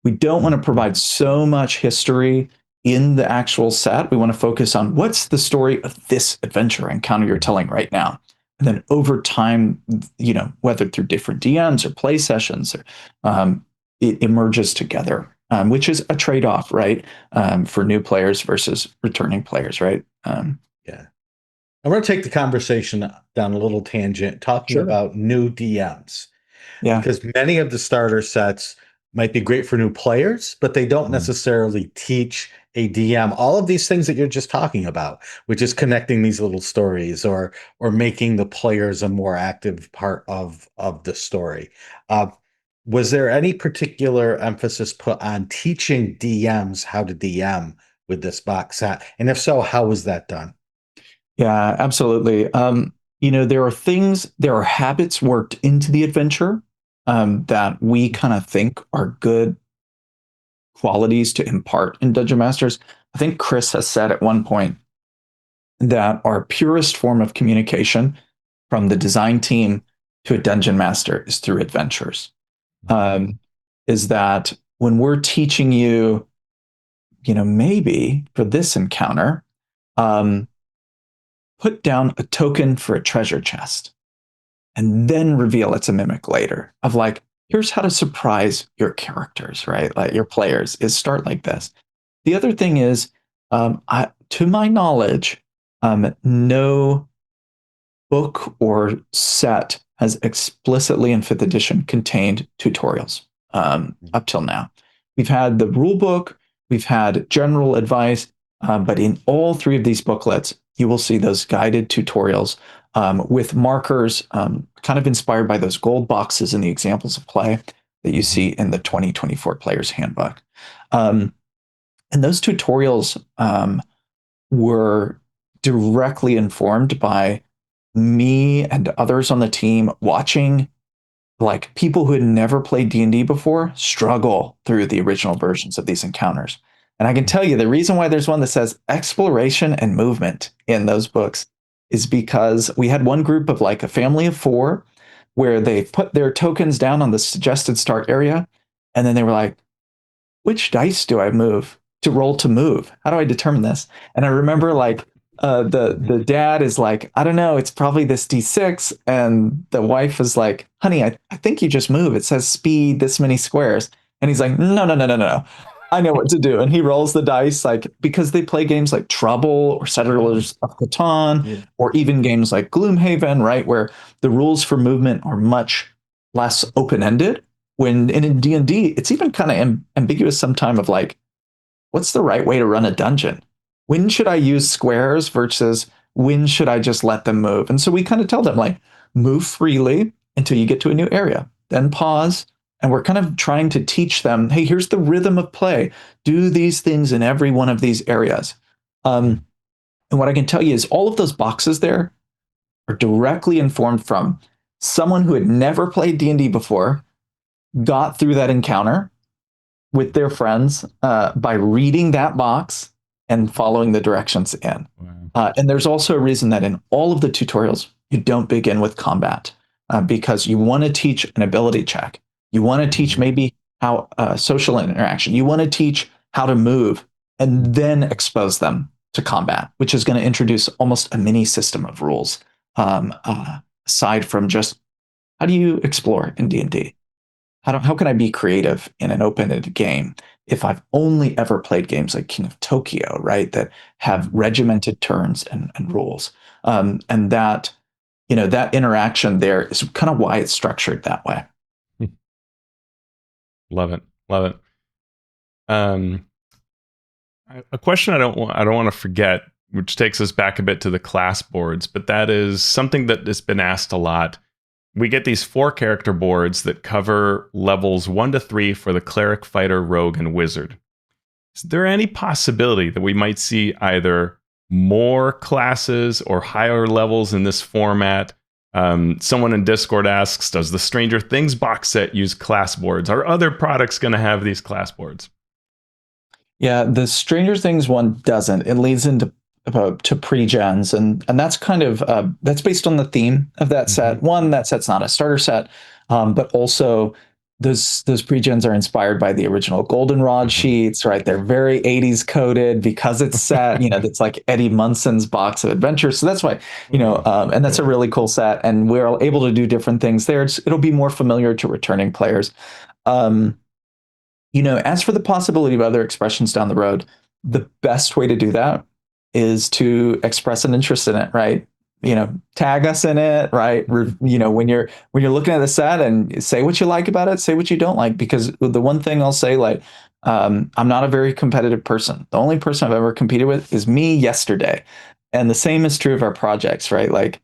we don't want to provide so much history in the actual set. We want to focus on what's the story of this adventure encounter you're telling right now. And then over time, whether through different DMs or play sessions, it emerges together, which is a trade-off, right? For new players versus returning players, right? Yeah. I'm going to take the conversation down a little tangent, talking about new DMs. Yeah. Because many of the starter sets might be great for new players, but they don't necessarily teach a DM all of these things that you're just talking about, which is connecting these little stories or making the players a more active part of the story. Was there any particular emphasis put on teaching DMs how to DM with this box set? And if so, how was that done? Yeah, absolutely. There are habits worked into the adventure that we kind of think are good qualities to impart in Dungeon Masters. I think Chris has said at one point that our purest form of communication from the design team to a Dungeon Master is through adventures. Is that when we're teaching you, maybe for this encounter, put down a token for a treasure chest and then reveal it's a mimic later, of like, here's how to surprise your characters, right? Like your players, is start like this. The other thing is, to my knowledge, no book or set has explicitly in 5th edition contained tutorials up till now. We've had the rule book, we've had general advice, but in all three of these booklets, you will see those guided tutorials with markers, kind of inspired by those gold boxes in the examples of play that you see in the 2024 Player's Handbook. And those tutorials were directly informed by me and others on the team watching like people who had never played D&D before struggle through the original versions of these encounters. And I can tell you the reason why there's one that says exploration and movement in those books is because we had one group of like a family of 4 where they put their tokens down on the suggested start area. And then they were like, which dice do I move to roll to move? How do I determine this? And I remember like the dad is like, I don't know, it's probably this D6. And the wife is like, honey, I think you just move. It says speed this many squares. And he's like, no. I know what to do. And he rolls the dice, like, because they play games like Trouble or Settlers of Catan, or even games like Gloomhaven, right? Where the rules for movement are much less open-ended. When in D&D, it's even kind of ambiguous sometime of like, what's the right way to run a dungeon? When should I use squares versus when should I just let them move? And so we kind of tell them like, move freely until you get to a new area, then pause. And we're kind of trying to teach them, hey, here's the rhythm of play. Do these things in every one of these areas. And what I can tell you is all of those boxes there are directly informed from someone who had never played D&D before, got through that encounter with their friends by reading that box and following the directions in. Wow. And there's also a reason that in all of the tutorials, you don't begin with combat because you want to teach an ability check. You want to teach maybe how social interaction. You want to teach how to move and then expose them to combat, which is going to introduce almost a mini system of rules aside from just how do you explore in D&D? How can I be creative in an open-ended game if I've only ever played games like King of Tokyo, right, that have regimented turns and rules, and that that interaction there is kind of why it's structured that way. Love it. A question I don't want to forget, which takes us back a bit to the class boards, but that is something that has been asked a lot. We get these 4 character boards that cover levels 1 to 3 for the cleric, fighter, rogue, and wizard. Is there any possibility that we might see either more classes or higher levels in this format? Someone in Discord asks, does the Stranger Things box set use class boards? Are other products going to have these class boards? Yeah, the Stranger Things one doesn't. It leads into to pre-gens, and that's kind of that's based on the theme of that set. One, that set's not a starter set, but also those pre-gens are inspired by the original Goldenrod sheets, right? They're very 80s coded because it's set, it's like Eddie Munson's box of adventures. So that's why, and that's a really cool set. And we're able to do different things there. It'll be more familiar to returning players. As for the possibility of other expressions down the road, the best way to do that is to express an interest in it, right? Tag us in it, right? When you're looking at the set and say what you like about it, say what you don't like, because the one thing I'll say, like, I'm not a very competitive person. The only person I've ever competed with is me yesterday. And the same is true of our projects, right? Like,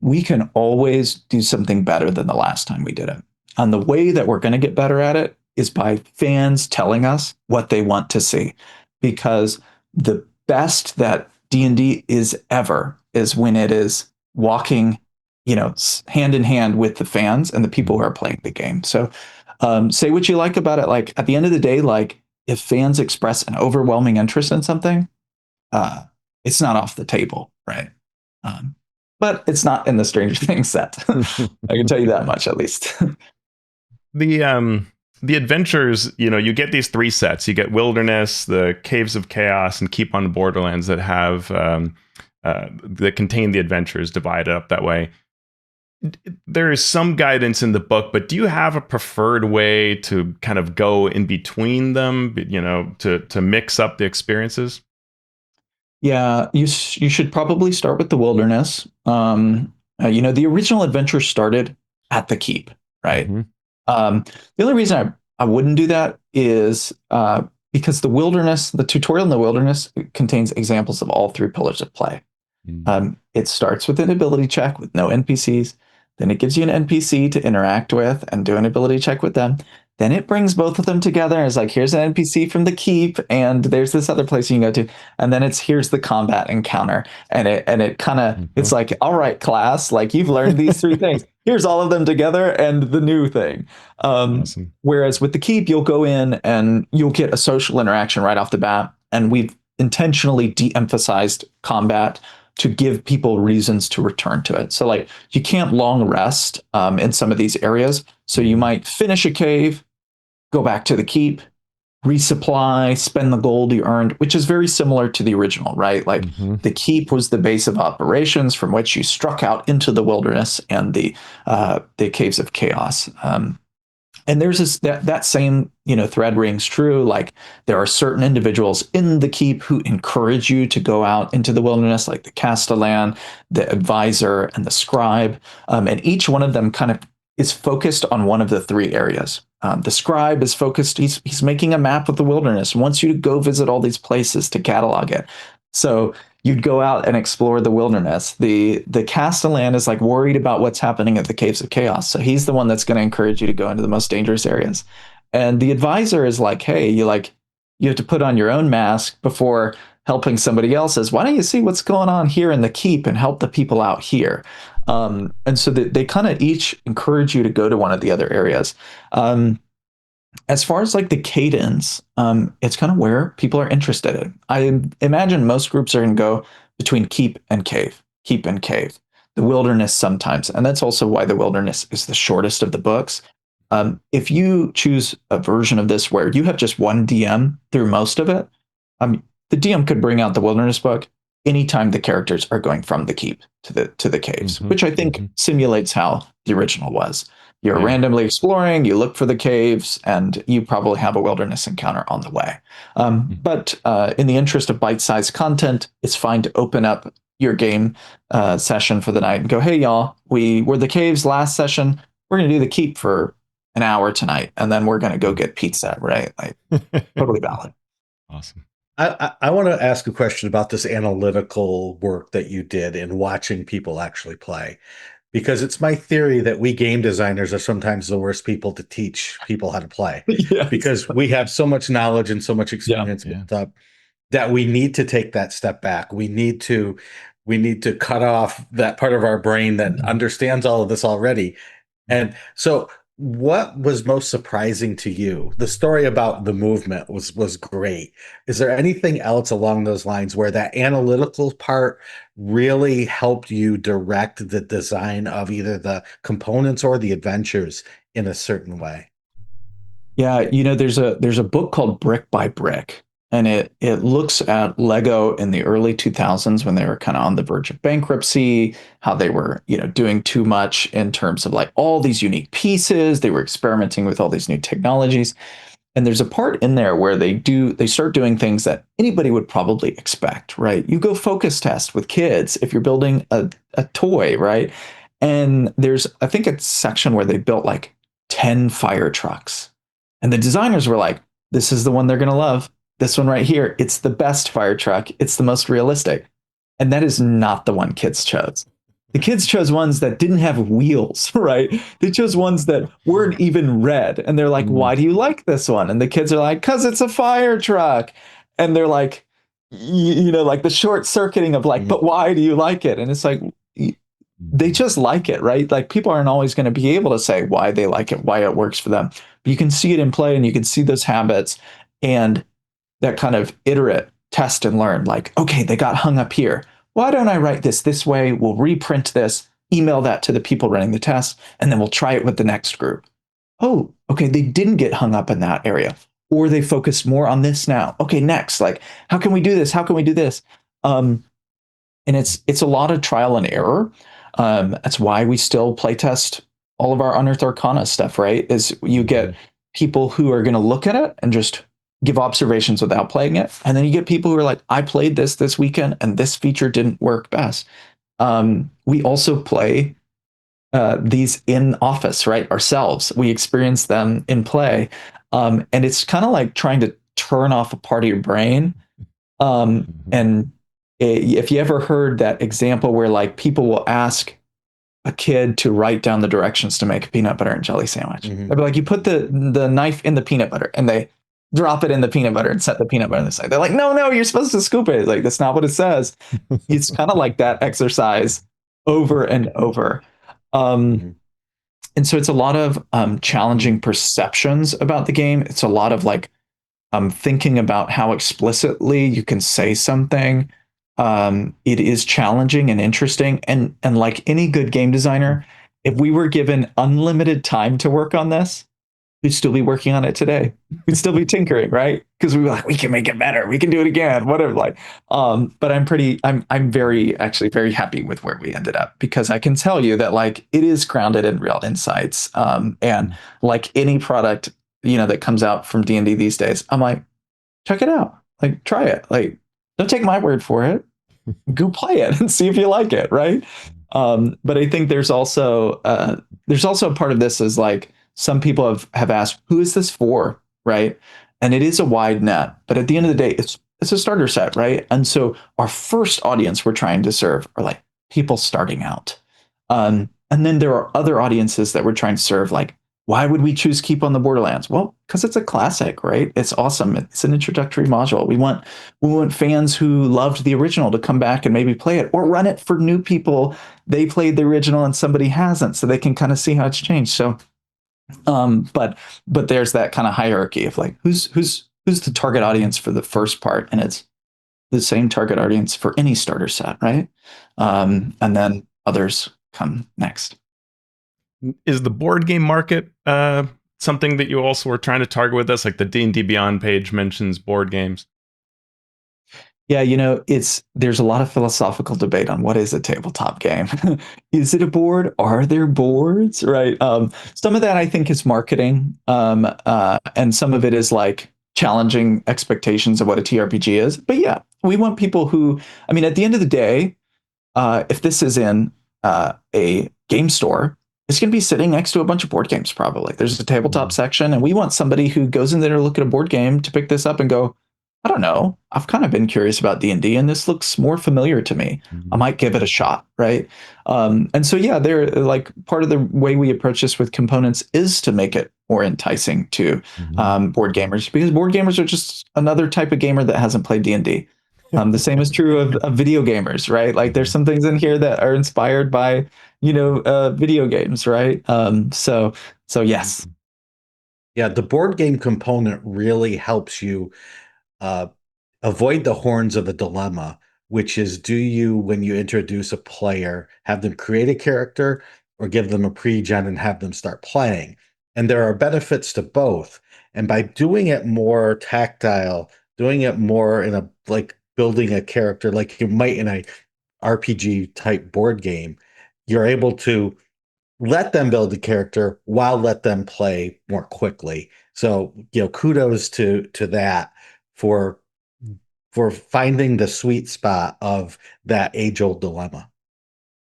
we can always do something better than the last time we did it. And the way that we're going to get better at it is by fans telling us what they want to see, because the best that D&D is ever is when it is walking, hand in hand with the fans and the people who are playing the game. So say what you like about it. Like, at the end of the day, like, if fans express an overwhelming interest in something, it's not off the table, right? But it's not in the Stranger Things set. I can tell you that much, at least. The adventures, you get these 3 sets. You get Wilderness, the Caves of Chaos, and Keep on Borderlands that have that contain the adventures divided up that way. There is some guidance in the book, but do you have a preferred way to kind of go in between them, to mix up the experiences? Yeah, you should probably start with the Wilderness. The original adventure started at the Keep, right? The only reason I wouldn't do that is because the tutorial in the Wilderness contains examples of all 3 pillars of play. It starts with an ability check with no NPCs. Then it gives you an NPC to interact with and do an ability check with them. Then it brings both of them together. It's like, here's an NPC from the keep, and there's this other place you can go to. And then here's the combat encounter. And it kind of, it's like, all right, class, like you've learned these three things. Here's all of them together and the new thing. Awesome. Whereas with the keep, you'll go in and you'll get a social interaction right off the bat. And we've intentionally de-emphasized combat to give people reasons to return to it. So like you can't long rest in some of these areas. So you might finish a cave, go back to the keep, resupply, spend the gold you earned, which is very similar to the original, right? Like the keep was the base of operations from which you struck out into the wilderness and the caves of chaos. And there's that same thread rings true. Like there are certain individuals in the keep who encourage you to go out into the wilderness, like the castellan, the advisor, and the scribe. And each one of them kind of is focused on one of the three areas. The scribe is focused. He's making a map of the wilderness and wants you to go visit all these places to catalog it. So you'd go out and explore the wilderness. The castellan is like worried about what's happening at the caves of chaos. So he's the one that's going to encourage you to go into the most dangerous areas. And the advisor is like, hey, you have to put on your own mask before helping somebody else's. Why don't you see what's going on here in the keep and help the people out here? And so they kind of each encourage you to go to one of the other areas. As far as like the cadence, it's kind of where people are interested in. I imagine most groups are going to go between keep and cave, the wilderness sometimes. And that's also why the wilderness is the shortest of the books. If you choose a version of this where you have just one DM through most of it, the DM could bring out the wilderness book anytime the characters are going from the keep to the caves, which I think simulates how the original was. You're randomly exploring, you look for the caves, and you probably have a wilderness encounter on the way. But in the interest of bite-sized content, it's fine to open up your game session for the night and go, hey, y'all, we were the caves last session. We're going to do the keep for an hour tonight, and then we're going to go get pizza, right? Like, totally valid. Awesome. I want to ask a question about this analytical work that you did in watching people actually play. Because it's my theory that we game designers are sometimes the worst people to teach people how to play. Yes. Because we have so much knowledge and so much experience built up that we need to take that step back. We need to cut off that part of our brain that understands all of this already. And so what was most surprising to you? The story about the movement was great. Is there anything else along those lines where that analytical part really helped you direct the design of either the components or the adventures in a certain way? Yeah, there's a book called Brick by Brick, and it looks at Lego in the early 2000s when they were kind of on the verge of bankruptcy, how they were, doing too much in terms of like all these unique pieces. They were experimenting with all these new technologies. And there's a part in there where they start doing things that anybody would probably expect, right? You go focus test with kids if you're building a toy, right? And there's, I think, a section where they built like 10 fire trucks. And the designers were like, this is the one they're going to love. This one right here, it's the best fire truck. It's the most realistic. And that is not the one kids chose. The kids chose ones that didn't have wheels, right? They chose ones that weren't even red. And they're like, why do you like this one? And the kids are like, because it's a fire truck. And they're like, like the short circuiting of like, but why do you like it? And it's like, they just like it, right? Like people aren't always going to be able to say why they like it, why it works for them. But you can see it in play and you can see those habits and that kind of iterate, test and learn. Like, okay, they got hung up here. Why don't I write this way? We'll reprint this, email that to the people running the test, and then we'll try it with the next group. Oh, okay, they didn't get hung up in that area. Or they focused more on this now. Okay, next, like, how can we do this? How can we do this? And it's a lot of trial and error. That's why we still playtest all of our Unearthed Arcana stuff, right? Is you get people who are going to look at it and just give observations without playing it. And then you get people who are like, I played this weekend and this feature didn't work best. We also play these in office, right? Ourselves. We experience them in play. And it's kind of like trying to turn off a part of your brain. And if you ever heard that example where like people will ask a kid to write down the directions to make a peanut butter and jelly sandwich. Mhm. They'll be like, you put the knife in the peanut butter, and they drop it in the peanut butter and set the peanut butter on the side. They're like, no, you're supposed to scoop it. Like, that's not what it says. It's kind of like that exercise over and over. Mhm. And so it's a lot of challenging perceptions about the game. It's a lot of like thinking about how explicitly you can say something. It is challenging and interesting, and like any good game designer, if we were given unlimited time to work on this, we'd still be working on it today. We'd still be tinkering, right? Because we were like, we can make it better, we can do it again, whatever. Like, but I'm very actually very happy with where we ended up, because I can tell you that like it is grounded in real insights, and like any product that comes out from D&D these days, I'm like, check it out, like try it, like don't take my word for it, go play it and see if you like it, right? But I think there's also a part of this is like some people have asked, who is this for, right? And it is a wide net, but at the end of the day, it's a starter set, right? And so our first audience we're trying to serve are like people starting out, and then there are other audiences that we're trying to serve. Like, why would we choose Keep on the Borderlands? Well, because it's a classic, right? It's awesome. It's an introductory module. We want fans who loved the original to come back and maybe play it, or run it for new people. They played the original and somebody hasn't, so they can kind of see how it's changed. So, but there's that kind of hierarchy of like who's the target audience for the first part, and it's the same target audience for any starter set, right? And then others come next. Is the board game market something that you also were trying to target with this? Like the D&D Beyond page mentions board games. Yeah, there's a lot of philosophical debate on what is a tabletop game. Is it a board? Are there boards? Right. Some of that I think is marketing, and some of it is like challenging expectations of what a TRPG is. But yeah, we want people who, I mean, at the end of the day, if this is in a game store, it's going to be sitting next to a bunch of board games. Probably there's a tabletop section, and we want somebody who goes in there to look at a board game to pick this up and go, I don't know, I've kind of been curious about D&D, and this looks more familiar to me. I might give it a shot, right? And so yeah, they're like part of the way we approach this with components is to make it more enticing to board gamers, because board gamers are just another type of gamer that hasn't played D&D. The same is true of video gamers, right? Like there's some things in here that are inspired by, video games, right? So yes. Yeah, the board game component really helps you avoid the horns of the dilemma, which is, do you, when you introduce a player, have them create a character or give them a pre-gen and have them start playing? And there are benefits to both. And by doing it more tactile, doing it more in a like building a character like you might in a RPG type board game, you're able to let them build a character while let them play more quickly. So, kudos to that for finding the sweet spot of that age-old dilemma.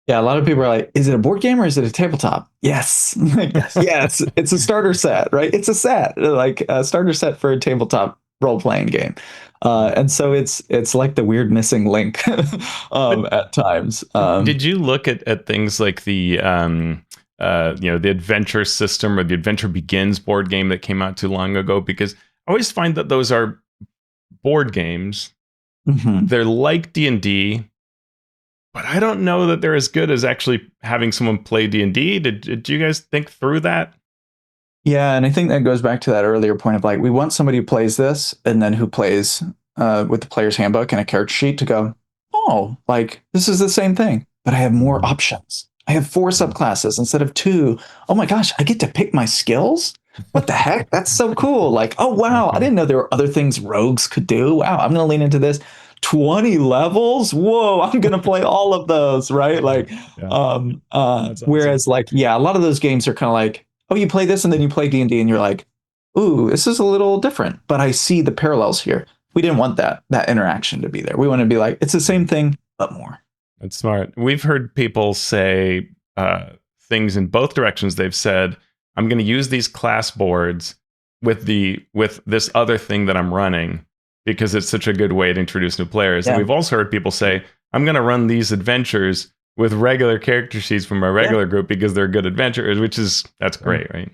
Yeah, a lot of people are like, is it a board game or is it a tabletop? Yes. Yes, it's a starter set, right? It's a set, like a starter set for a tabletop role-playing game. And so it's like the weird missing link at times. Did you look at things like the the adventure system or the Adventure Begins board game that came out too long ago? Because I always find that those are board games. They're like D&D, but I don't know that they're as good as actually having someone play D&D. Did you guys think through that? Yeah, and I think that goes back to that earlier point of like, we want somebody who plays this and then who plays with the player's handbook and a character sheet to go, oh, like this is the same thing, but I have more options. I have 4 subclasses instead of 2. Oh my gosh, I get to pick my skills? What the heck? That's so cool. Like, oh wow, I didn't know there were other things rogues could do. Wow, I'm going to lean into this. 20 levels? Whoa, I'm going to play all of those, right? Like, awesome. Whereas like, yeah, a lot of those games are kind of like, oh, you play this and then you play D&D and you're like, ooh, this is a little different, but I see the parallels here. We didn't want that interaction to be there. We want to be like, it's the same thing, but more. That's smart. We've heard people say things in both directions. They've said, I'm going to use these class boards with this other thing that I'm running, because it's such a good way to introduce new players. Yeah. And we've also heard people say, I'm going to run these adventures with regular character sheets from my regular group because they're good adventures, that's great, right?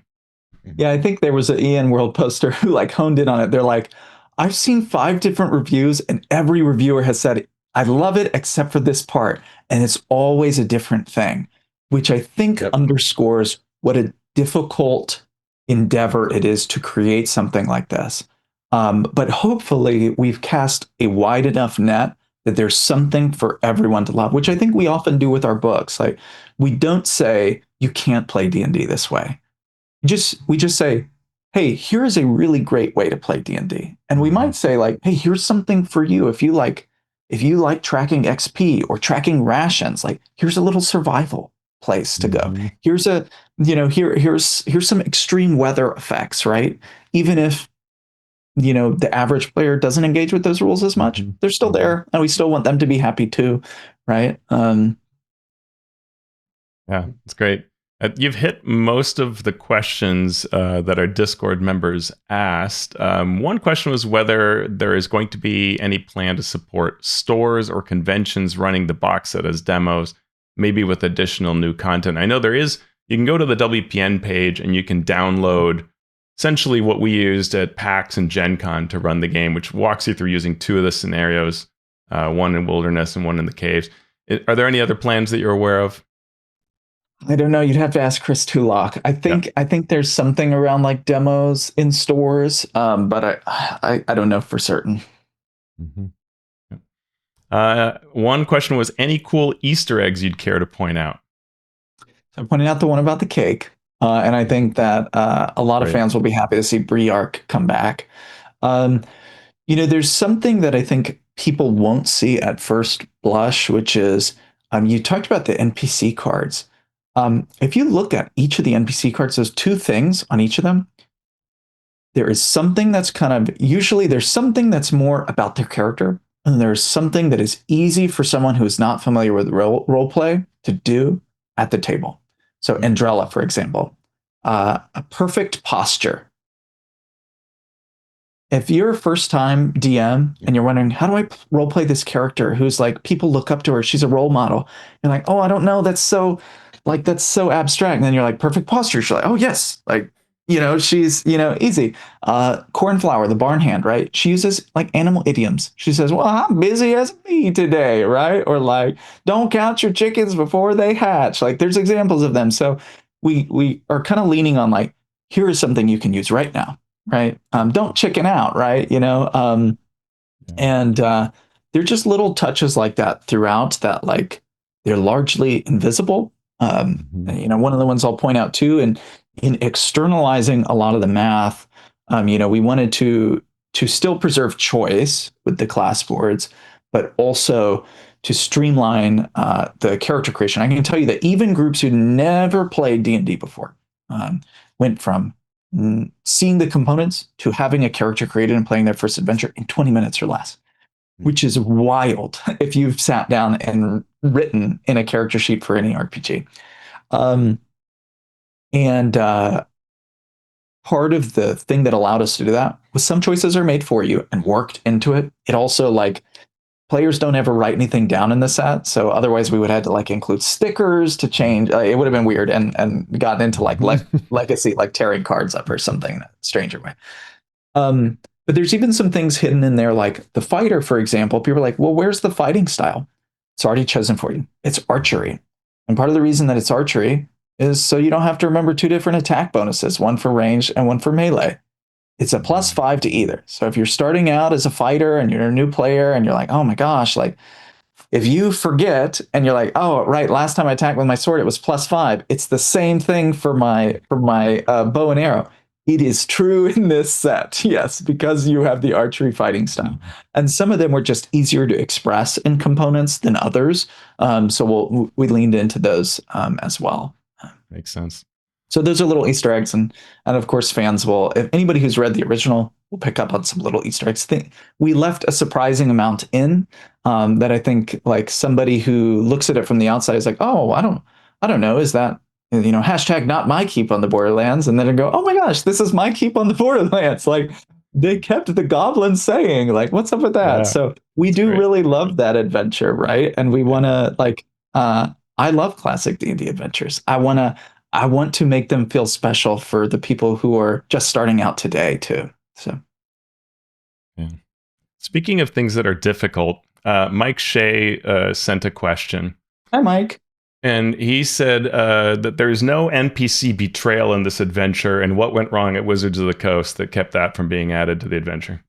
Yeah, I think there was an EN World poster who like honed in on it. They're like, I've seen 5 different reviews and every reviewer has said, I love it except for this part. And it's always a different thing, which I think underscores what a difficult endeavor it is to create something like this. But hopefully we've cast a wide enough net that there's something for everyone to love, which I think we often do with our books. Like, we don't say you can't play D&D this way. We just say, hey, here is a really great way to play D&D. And we might say like, hey, here's something for you. If you like tracking XP or tracking rations, like here's a little survival place to go. Here's here's some extreme weather effects, right? Even if the average player doesn't engage with those rules as much, they're still there, and we still want them to be happy too, right? Yeah, it's great. You've hit most of the questions that our Discord members asked. One question was whether there is going to be any plan to support stores or conventions running the box set as demos, maybe with additional new content. I know there is. You can go to the WPN page and you can download essentially what we used at PAX and Gen Con to run the game, which walks you through using 2 of the scenarios, one in Wilderness and one in the Caves. Are there any other plans that you're aware of? I don't know. You'd have to ask Chris Tulloch. I think there's something around like demos in stores, but I don't know for certain. One question was, any cool Easter eggs you'd care to point out? So I'm pointing out the one about the cake, and I think that a lot of fans will be happy to see Briark come back. There's something that I think people won't see at first blush, which is you talked about the NPC cards. If you look at each of the NPC cards, there's 2 things on each of them. There is something that's usually there's something that's more about their character, and there's something that is easy for someone who is not familiar with role play to do at the table. So Andrella, for example, a perfect posture. If you're a first-time DM and you're wondering, how do I role play this character who's like, people look up to her, she's a role model. You're like, oh, I don't know, that's so abstract. And then you're like, perfect posture. She's like, oh yes, like, she's, easy. Cornflower, the barn hand, right? She uses like animal idioms. She says, well, I'm busy as me today, right? Or like, don't count your chickens before they hatch. Like, there's examples of them. So we are kind of leaning on like, here is something you can use right now, right? Don't chicken out, right? And they're just little touches like that throughout that, like, they're largely invisible. One of the ones I'll point out too, and in externalizing a lot of the math, we wanted to still preserve choice with the class boards, but also to streamline the character creation. I can tell you that even groups who never played D&D before went from seeing the components to having a character created and playing their first adventure in 20 minutes or less, which is wild if you've sat down and written in a character sheet for any RPG. Part of the thing that allowed us to do that was some choices are made for you and worked into it. It also, like, players don't ever write anything down in the set, so otherwise we would have to like include stickers to change. It would have been weird and gotten into like legacy, like tearing cards up or something, stranger way. But there's even some things hidden in there, like the fighter, for example. People are like, well, where's the fighting style? It's already chosen for you. It's archery. And part of the reason that it's archery is so you don't have to remember 2 different attack bonuses, one for range and one for melee. It's a +5 to either. So if you're starting out as a fighter and you're a new player and you're like, oh my gosh, like if you forget and you're like, oh, right, last time I attacked with my sword, it was +5. It's the same thing for my bow and arrow. It is true in this set, yes, because you have the archery fighting style. And some of them were just easier to express in components than others. So we leaned into those as well. Makes sense. So those are little Easter eggs. And of course, fans will, if anybody who's read the original will pick up on some little Easter eggs. We left a surprising amount in that I think like somebody who looks at it from the outside is like, oh, I don't know. Is that, # not my keep on the Borderlands, and then I go, oh my gosh, this is my keep on the Borderlands. Like they kept the goblin saying, like, what's up with that? Yeah, So we do great. really love that adventure, right? And we want to like, I love classic D&D adventures. I want to make them feel special for the people who are just starting out today too. So Yeah. Speaking of things that are difficult, Mike Shea sent a question. hi, Mike. And he said that there's no NPC betrayal in this adventure, and what went wrong at Wizards of the Coast that kept that from being added to the adventure.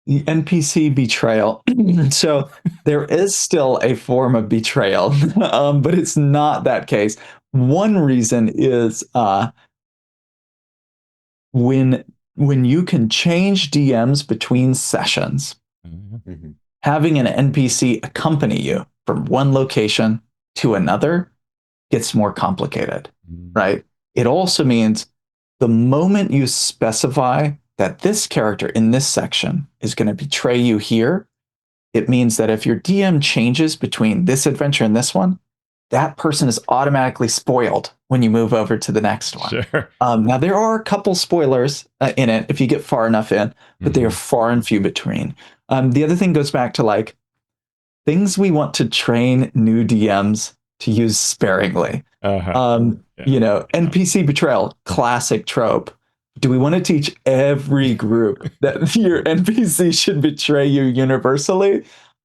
The NPC betrayal. So there is still a form of betrayal, but it's not that case. One reason is when you can change DMs between sessions, Mm-hmm. having an NPC accompany you from one location to another gets more complicated, right? It also means the moment you specify that this character in this section is going to betray you here, it means that if your DM changes between this adventure and this one, that person is automatically spoiled when you move over to the next one. Sure. Now, there are a couple spoilers in it if you get far enough in, but they are far and few between. The other thing goes back to like things we want to train new DMs to use sparingly. You know, NPC betrayal, classic trope. Do we want to teach every group that your NPC should betray you universally?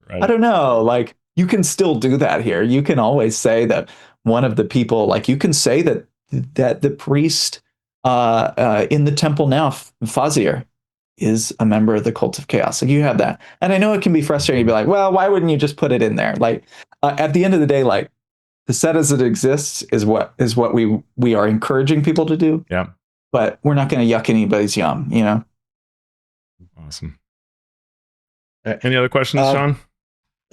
Right. I don't know. Like, you can still do that here. You can always say that one of the people, like, you can say that the priest in the temple now, Fazir, is a member of the Cult of Chaos. Like, you have that, and I know it can be frustrating to be like, well, why wouldn't you just put it in there? Like, at the end of the day, like, the set as it exists is what we are encouraging people to do. Yeah. But we're not going to yuck anybody's yum, you know? Awesome. Any other questions, Shawn?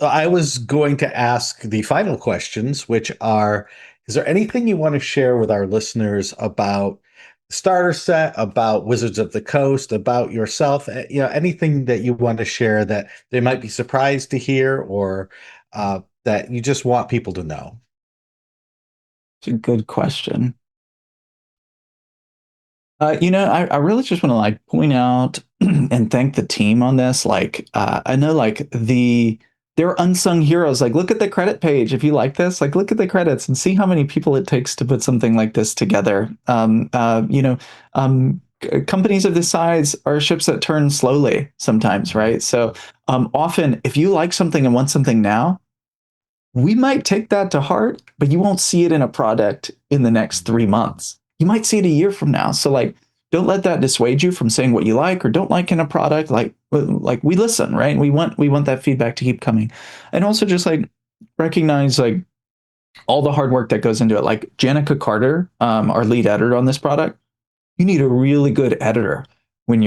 I was going to ask the final questions, which are, is there anything you want to share with our listeners about the starter set, about Wizards of the Coast, about yourself? You know, anything that you want to share that they might be surprised to hear, or that you just want people to know? It's a good question. You know, I really just want to like point out and thank the team on this. Like, I know like they're unsung heroes. Like, look at the credit page. If you like this, like, look at the credits and see how many people it takes to put something like this together. You know, companies of this size are ships that turn slowly sometimes, right? So often, if you like something and want something now, we might take that to heart, but you won't see it in a product in the next 3 months. You might see it a year from now. So like, don't let that dissuade you from saying what you like or don't like in a product. Like we listen, right? We want that feedback to keep coming. And also just like recognize like all the hard work that goes into it. Like Janica Carter, our lead editor on this product, you need a really good editor when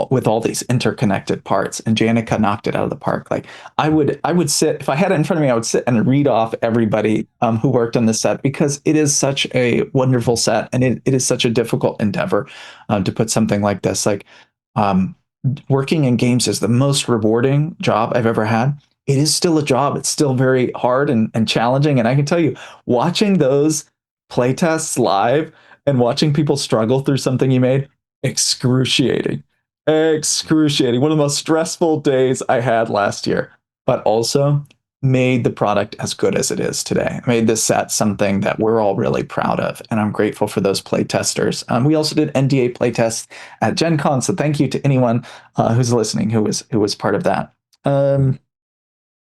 with all these interconnected parts, and Janica knocked it out of the park. Like I would sit, if I had it in front of me, I would sit and read off everybody who worked on this set, because it is such a wonderful set, and it is such a difficult endeavor to put something like this. Like working in games is the most rewarding job I've ever had. It is still a job. It's still very hard and challenging. And I can tell you, watching those playtests live and watching people struggle through something you made, excruciating. One of the most stressful days I had last year, but also made the product as good as it is today. Made this set something that we're all really proud of, and I'm grateful for those play testers. We also did NDA playtests at Gen Con, so thank you to anyone who's listening who was part of that.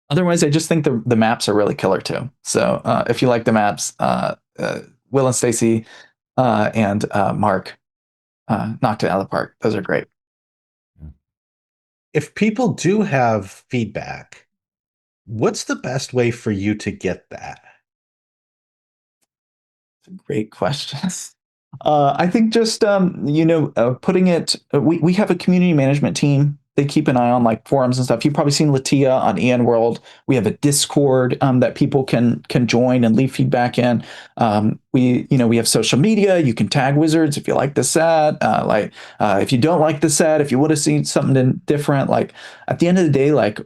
Otherwise, I just think the maps are really killer too. So if you like the maps, Will and Stacy and Mark knocked it out of the park. Those are great. If people do have feedback, what's the best way for you to get that? Great questions. I think just putting it. We have a community management team. They keep an eye on like forums and stuff. You've probably seen Latia on EN World. We have a Discord that people can join and leave feedback in. We have social media. You can tag Wizards if you like the set. If you don't like the set, if you would have seen something different. Like at the end of the day, like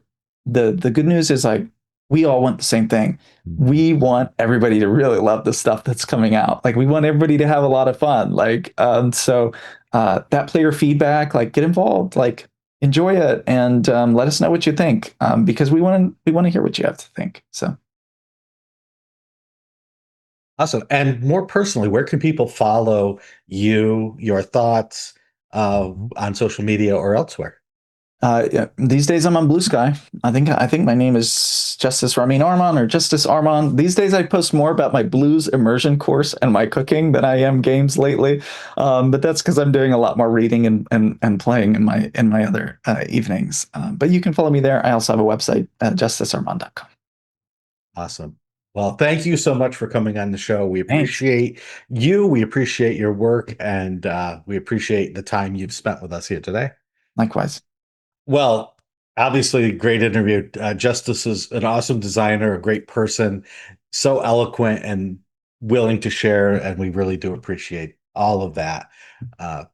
the good news is like we all want the same thing. We want everybody to really love the stuff that's coming out. Like we want everybody to have a lot of fun. Like so that player feedback, like get involved, like enjoy it, and let us know what you think, because we want to hear what you have to think. So Awesome. And more personally, where can people follow you, your thoughts on social media or elsewhere? yeah, these days I'm on Blue Sky. I think my name is Justice Ramin Arman or Justice Arman. These days I post more about my blues immersion course and my cooking than I am games lately. But that's because I'm doing a lot more reading and playing in my other evenings. But you can follow me there. I also have a website, justicearman.com. Awesome. Well, thank you so much for coming on the show. We Thanks. appreciate you. We appreciate your work, and we appreciate the time you've spent with us here today. Likewise. Well, obviously, great interview. Justice is an awesome designer, a great person, so eloquent and willing to share, and we really do appreciate all of that. Uh,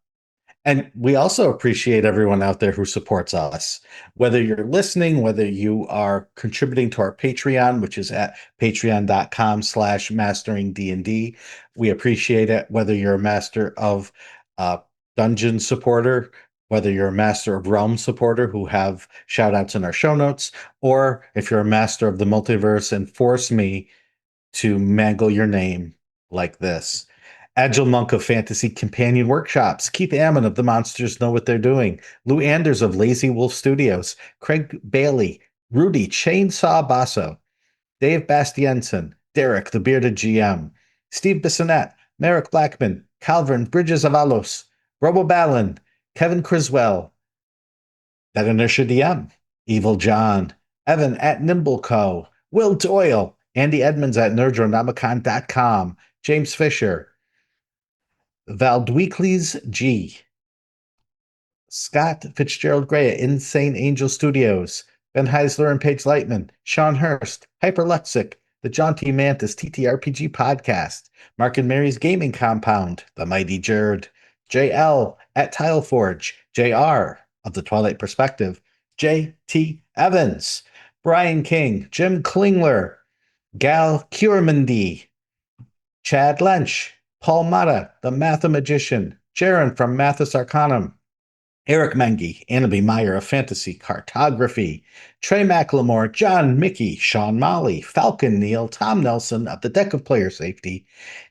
And we also appreciate everyone out there who supports us. Whether you're listening, whether you are contributing to our Patreon, which is at patreon.com/masteringdnd. We appreciate it. Whether you're a master of dungeon supporter, whether you're a master of realm supporter who have shout outs in our show notes, or if you're a master of the multiverse and force me to mangle your name like this. Agile Monk of Fantasy Companion Workshops, Keith Ammon of The Monsters Know What They're Doing, Lou Anders of Lazy Wolf Studios, Craig Bailey, Rudy Chainsaw Basso, Dave Bastiensen, Derek the Bearded GM, Steve Bissonette, Merrick Blackman, Calvin Bridges Avalos, Robo Ballin, Kevin Criswell, That Inertia DM, Evil John, Evan at Nimbleco, Will Doyle, Andy Edmonds at nerdronomicon.com, James Fisher, Valdweekly's G, Scott Fitzgerald Gray at Insane Angel Studios, Ben Heisler and Paige Lightman, Sean Hurst, Hyperlexic, the Jaunty Mantis TTRPG Podcast, Mark and Mary's Gaming Compound, The Mighty Jerd, JL at Tileforge, JR of the Twilight Perspective, JT Evans, Brian King, Jim Klingler, Gal Curmandy, Chad Lench, Paul Mata, the Mathemagician, Jaron from Mathis Arcanum, Eric Mengi, Annabelle Meyer of Fantasy Cartography, Trey McLemore, John Mickey, Sean Molly, Falcon Neal, Tom Nelson of the Deck of Player Safety,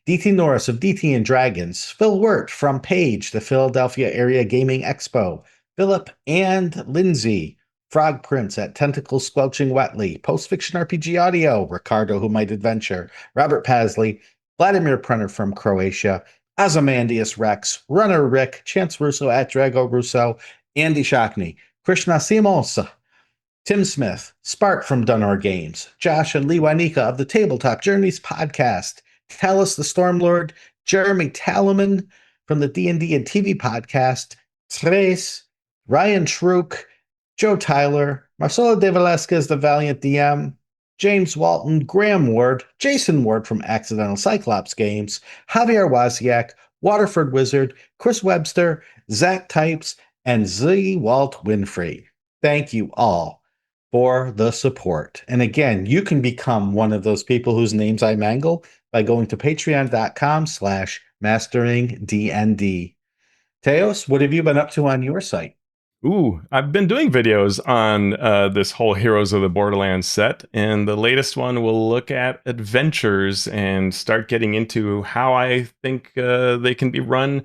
DT Norris of DT and Dragons, Phil Wirt from Page, the Philadelphia Area Gaming Expo, Philip and Lindsay, Frog Prince at Tentacle Squelching Wetly, Post Fiction RPG Audio, Ricardo Who Might Adventure, Robert Pasley, Vladimir Prenner from Croatia, Ozymandias Rex, Runner Rick, Chance Russo at Drago Russo, Andy Shockney, Krishna Simos, Tim Smith, Spark from Dunor Games, Josh and Lee Wanika of the Tabletop Journeys podcast, Talus the Stormlord, Jeremy Talaman from the D&D and TV podcast, Trace, Ryan Schrook, Joe Tyler, Marcelo de Velasquez, the Valiant DM, James Walton, Graham Ward, Jason Ward from Accidental Cyclops Games, Javier Wozniak, Waterford Wizard, Chris Webster, Zach Types, and Z. Walt Winfrey. Thank you all for the support. And again, you can become one of those people whose names I mangle by going to patreon.com/masteringdnd. Teos, what have you been up to on your site? Ooh, I've been doing videos on this whole Heroes of the Borderlands set, and the latest one will look at adventures and start getting into how I think they can be run.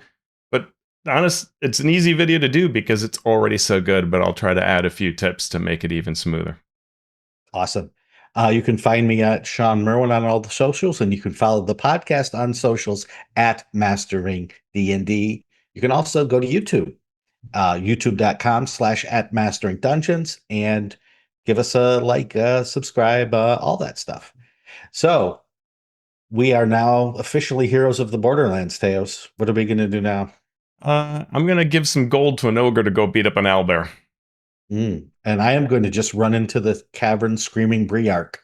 But it's an easy video to do because it's already so good, but I'll try to add a few tips to make it even smoother. Awesome. You can find me at Sean Merwin on all the socials, and you can follow the podcast on socials at Mastering D&D. You can also go to YouTube. youtube.com/@masteringdungeons, and give us a like, subscribe, all that stuff. So we are now officially Heroes of the Borderlands, Teos. What are we going to do now? I'm going to give some gold to an ogre to go beat up an owlbear. And I am going to just run into the cavern screaming Briark.